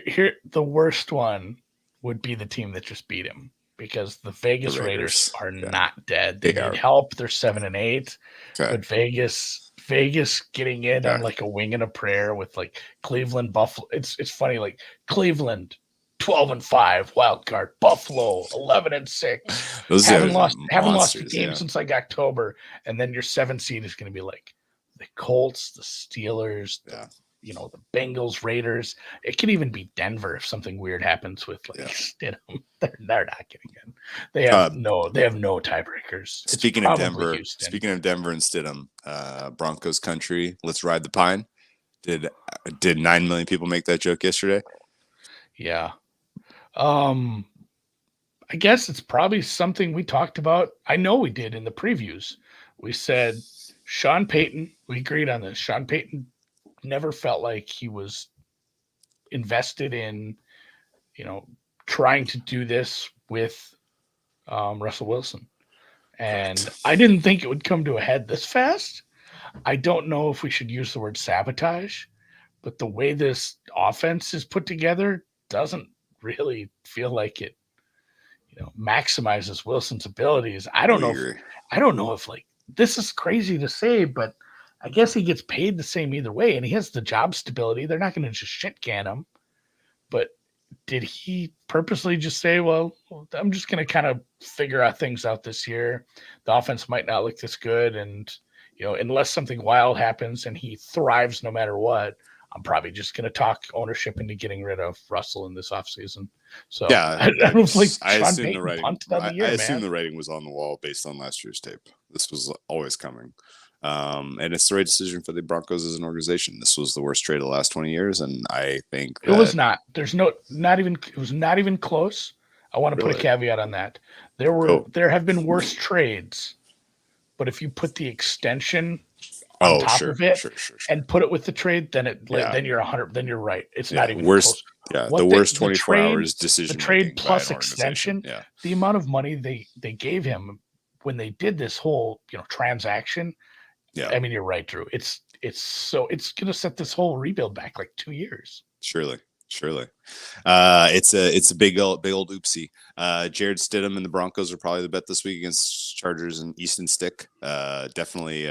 Here, the worst one would be the team that just beat him, because the Vegas Raiders are not dead. They need help. They're 7-8. Okay. But Vegas getting in on like a wing and a prayer with like Cleveland, Buffalo. It's funny, like Cleveland 12-5 wild card, Buffalo 11-6. Those haven't lost a game since like October, and then your 7th seed is going to be like the Colts, the Steelers, the Bengals, Raiders. It could even be Denver if something weird happens with like Stidham. They're not getting in. They have no tiebreakers. Speaking of Denver and Stidham, Broncos country, let's ride the pine. Did 9 million people make that joke yesterday? Yeah. I guess it's probably something we talked about. I know we did in the previews. We said Sean Payton, we agreed on this. Sean Payton never felt like he was invested in, trying to do this with Russell Wilson. And I didn't think it would come to a head this fast. I don't know if we should use the word sabotage, but the way this offense is put together doesn't really feel like it, maximizes Wilson's abilities. I don't know if like, this is crazy to say, but I guess he gets paid the same either way, and he has the job stability. They're not going to just shit can him. But did he purposely just say, well, I'm just going to kind of figure out things out this year. The offense might not look this good, and unless something wild happens and he thrives no matter what, I'm probably just going to talk ownership into getting rid of Russell in this offseason. So yeah, I don't like I assume the writing. I assume the writing was on the wall based on last year's tape. This was always coming. And it's the right decision for the Broncos as an organization. This was the worst trade of the last 20 years, and I think it was not. There's it was not even close. I want to put a caveat on that. There have been worse trades, but if you put the extension on top of it and put it with the trade, then then you're 100. Then you're right. It's not even worst. Close. Yeah, the worst 24 hours decision. The trade plus extension. Yeah. The amount of money they gave him when they did this whole transaction. Yeah, I mean, you're right, Drew. It's going to set this whole rebuild back like 2 years. Surely. It's a big old oopsie. Jarrett Stidham and the Broncos are probably the bet this week against Chargers and Easton Stick. Definitely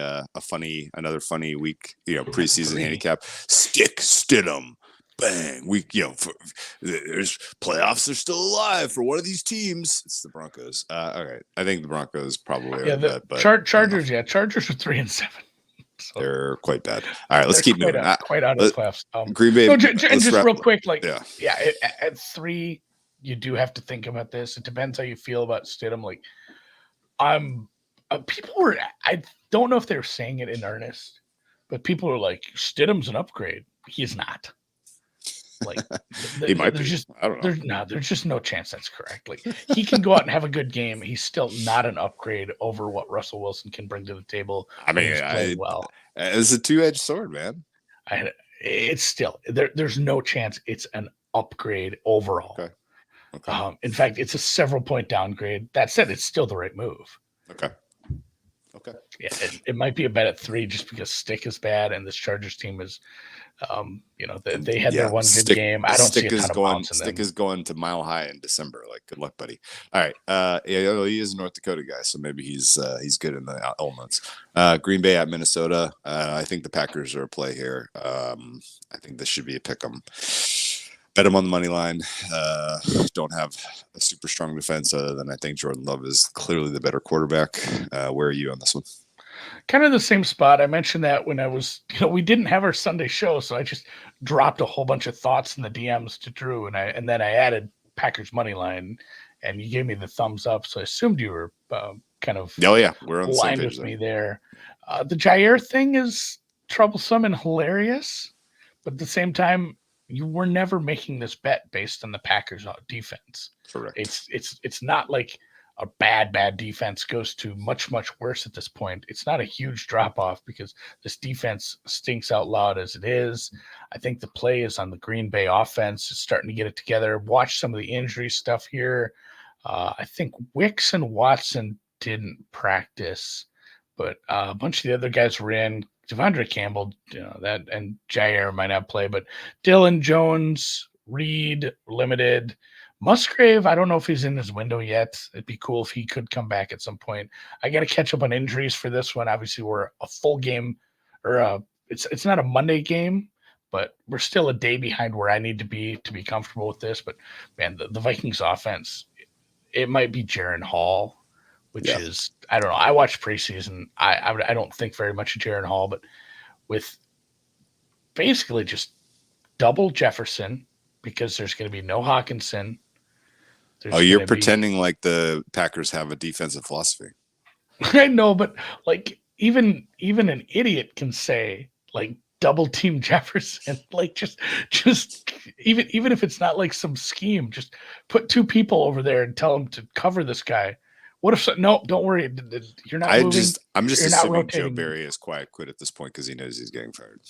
another funny week. Preseason handicap. Stick Stidham. Bang. There's playoffs are still alive for one of these teams. It's the Broncos. All right. I think the Broncos probably are the bet, but Chargers, Chargers are 3-7. So they're quite bad. All right, let's keep moving. Quite out of the playoffs. Green Bay. Just real quick, at 3, you do have to think about this. It depends how you feel about Stidham. Like, people were. I don't know if they were saying it in earnest, but people were like, Stidham's an upgrade. He's not. Like, he might be. I don't know. There's just no chance that's correct. Like, he can go out and have a good game. He's still not an upgrade over what Russell Wilson can bring to the table. I mean, it's a two-edged sword, man. It's still there's no chance it's an upgrade overall. Okay. In fact, it's a several point downgrade. That said, it's still the right move. Okay. Yeah, it might be a bet at 3 just because Stick is bad and this Chargers team is. They had their one good game. I don't see a ton of bounce in them. Stick is going to Mile High in December. Like, good luck, buddy. All right. He is a North Dakota guy, so maybe he's good in the elements. Green Bay at Minnesota. I think the Packers are a play here. I think this should be a pick 'em. Bet them on the money line. Don't have a super strong defense other than I think Jordan Love is clearly the better quarterback. Where are you on this one? Kind of the same spot. I mentioned that when I was, we didn't have our Sunday show, so I just dropped a whole bunch of thoughts in the DMs to Drew, and then I added Packers money line, and you gave me the thumbs up, so I assumed you were kind of we're on the aligned same page with me there. The Jair thing is troublesome and hilarious, but at the same time, you were never making this bet based on the Packers defense. Correct. It's not like a bad defense goes to much worse at this point. It's not a huge drop off because this defense stinks out loud as it is. I think the play is on the Green Bay offense is starting to get it together. Watch some of the injury stuff here. I think Wicks and Watson didn't practice, but a bunch of the other guys were in. Devondre Campbell, that, and Jair might not play, but Dylan Jones, Reed, limited. Musgrave, I don't know if he's in his window yet. It'd be cool if he could come back at some point. I got to catch up on injuries for this one. Obviously, we're a full game, or it's not a Monday game, but we're still a day behind where I need to be comfortable with this. But man, the Vikings offense, it might be Jaren Hall, which is, I don't know. I watched preseason. I don't think very much of Jaren Hall, but with basically just double Jefferson because there's going to be no Hawkinson. You're pretending like the Packers have a defensive philosophy. I know, but like even an idiot can say like double team Jefferson, like just even if it's not like some scheme, just put 2 people over there and tell them to cover this guy. What if no? Don't worry, you're not. I'm just assuming Joe Barry is quiet quit at this point because he knows he's getting fired.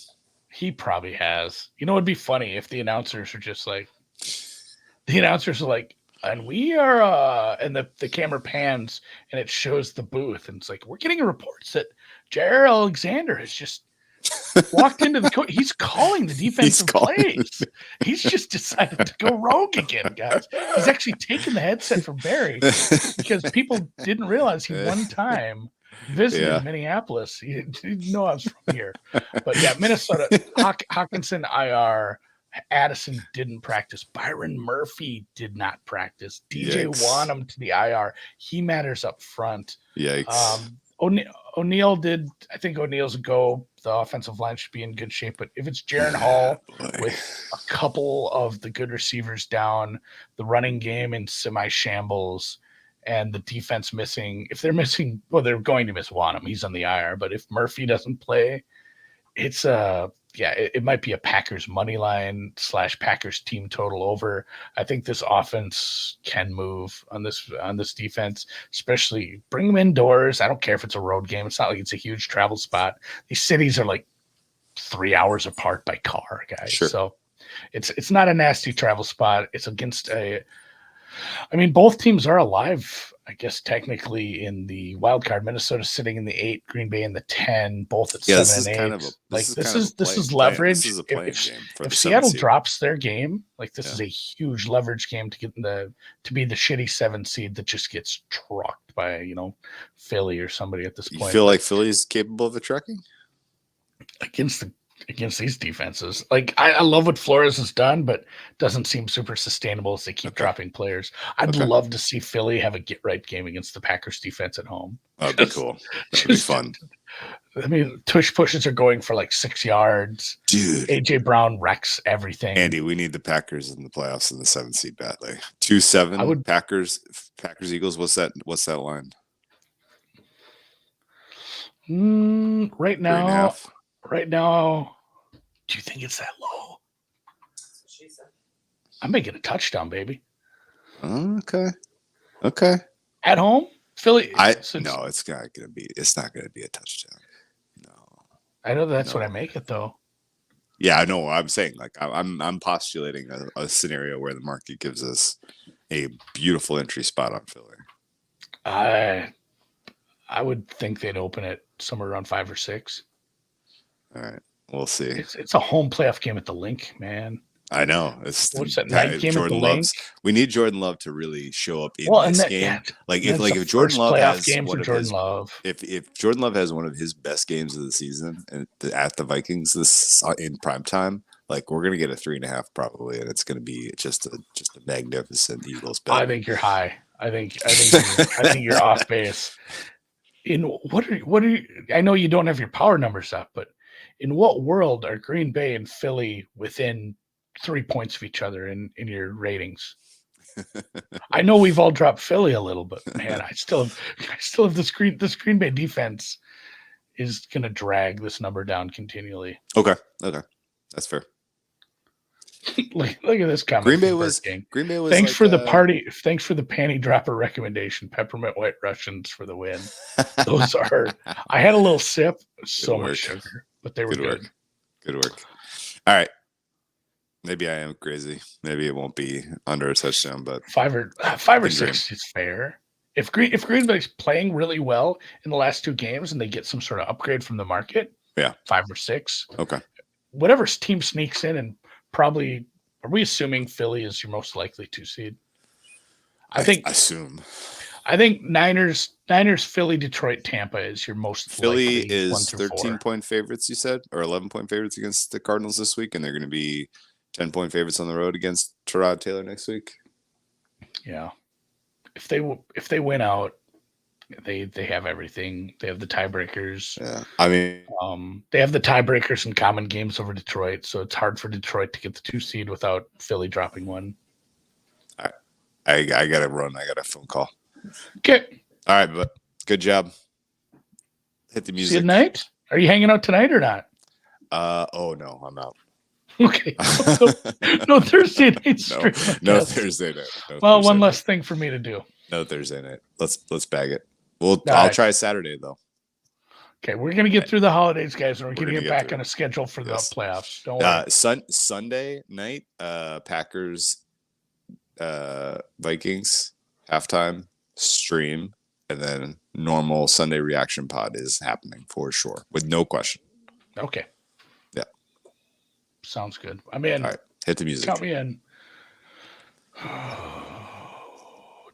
He probably has. It'd be funny if the announcers are just like, and we are, and the camera pans and it shows the booth, and it's like, we're getting reports that Jair Alexander has just walked into the court. He's calling the defensive plays. He's just decided to go rogue again, guys. He's actually taken the headset from Barry because people didn't realize he one time visited Minneapolis. He didn't know I was from here. But yeah, Minnesota, Hawkinson IR, Addison didn't practice. Byron Murphy did not practice. DJ Wanham to the IR. He matters up front. Yikes. O'Neal did. I think O'Neal's a go. The offensive line should be in good shape. But if it's Jaren Hall with a couple of the good receivers down, the running game in semi-shambles, and the defense missing, if they're missing, well, they're going to miss Wanham. He's on the IR. But if Murphy doesn't play, it's it might be a Packers money line / Packers team total over. I think this offense can move on this defense, especially bring them indoors. I don't care if it's a road game. It's not like it's a huge travel spot. These cities are like 3 hours apart by car, guys. Sure. So it's not a nasty travel spot. It's against both teams are alive, I guess, technically in the wild card. Minnesota sitting in the 8, Green Bay in the 10, both at 7 and 8. This is leverage. This is a playing game for if Seattle drops their game, this is a huge leverage game to get to be the shitty 7 seed that just gets trucked by Philly or somebody at this point. You feel like Philly's capable of a trucking against these defenses. I love what Flores has done, but doesn't seem super sustainable as they keep dropping players. I'd love to see Philly have a get right game against the Packers defense at home. That'd be cool. That'd be fun. Tush pushes are going for 6 yards. Dude. AJ Brown wrecks everything. Andy, we need the Packers in the playoffs in the 7 seed badly. 2-7. Packers Eagles. What's that line? Right now. Right now, do you think it's that low? That's what she said. I'm making a touchdown, baby. Okay. At home, Philly. No, it's not gonna be a touchdown. No. I know that's what I make it though. Yeah, I know. I'm saying I'm postulating a scenario where the market gives us a beautiful entry spot on Philly. I would think they'd open it somewhere around 5 or 6. All right, we'll see. It's a home playoff game at the Link, man. I know. What's that night game Jordan at the Link? We need Jordan Love to really show up in this game. Yeah, if Jordan Love has one of his, if Jordan Love has one of his best games of the season at the Vikings this in prime time, we're gonna get a 3.5 probably, and it's gonna be just a magnificent Eagles bet. I think you're high. I think you're off base. What are you? I know you don't have your power numbers up, but in what world are Green Bay and Philly within 3 points of each other in your ratings? I know we've all dropped Philly a little, but man, I still have this Green Bay defense is going to drag this number down continually. Okay, that's fair. Look at this comment. Green Bay was. Thanks for the party. Thanks for the panty dropper recommendation. Peppermint White Russians for the win. Those are. I had a little sip. So much sugar, but they were good. Good work. All right. Maybe I am crazy. Maybe it won't be under a touchdown, but 5 or 6 is fair. If Green Bay's playing really well in the last 2 games and they get some sort of upgrade from the market, 5 or 6. Okay. Whatever team sneaks in and. Probably, are we assuming Philly is your most likely 2 seed? I think Niners, Philly, Detroit, Tampa is your most Philly likely. Philly is 13 13-point favorites, you said, or 11-point favorites against the Cardinals this week, and they're going to be 10-point favorites on the road against Tyrod Taylor next week. Yeah, if they win out, they have everything. They have the tiebreakers. Yeah, they have the tiebreakers in common games over Detroit, so it's hard for Detroit to get the 2 seed without Philly dropping 1. I gotta run. I got a phone call. Okay. All right, but good job. Hit the music. See you tonight. Are you hanging out tonight or not? Oh no, I'm out. Okay. No Thursday night stream. No Thursday night. One less thing for me to do. No Thursday night. Let's bag it. I'll try Saturday though. Okay, we're gonna get through the holidays, guys, and we're gonna get back on a schedule for the playoffs. Don't worry. Sunday night, Packers, Vikings halftime stream, and then normal Sunday reaction pod is happening for sure, with no question. Okay. Yeah. Sounds good. I'm in. All right, hit the music. Count me in.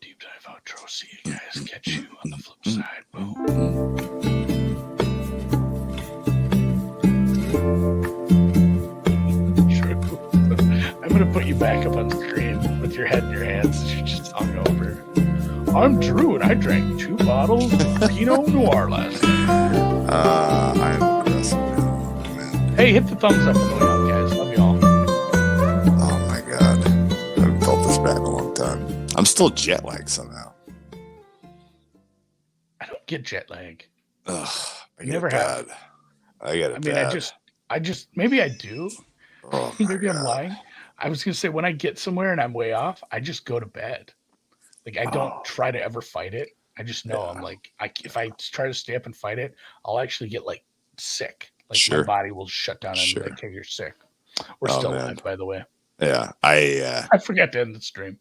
Deep dive outro. See you guys. Catch you on the flip side. Boom. I'm gonna put you back up on screen with your head in your hands. You just hung over. I'm Drew, and I drank 2 bottles of Pinot Noir last night. I'm aggressive now, man. Hey, hit the thumbs up and go, guys. Love y'all. Oh my god, I haven't felt this bad in a long time. I'm still jet lagged somehow. get jet lag. Ugh, I Never have. I get it. I mean, bad. I just maybe I do. Oh Maybe I'm lying. I was gonna say when I get somewhere and I'm way off, I just go to bed. Like I don't try to ever fight it. I just know I'm like if I try to stay up and fight it, I'll actually get like sick. Like my body will shut down and be like, "Hey, you're sick." We're still live, by the way. Yeah, I forgot to end the stream.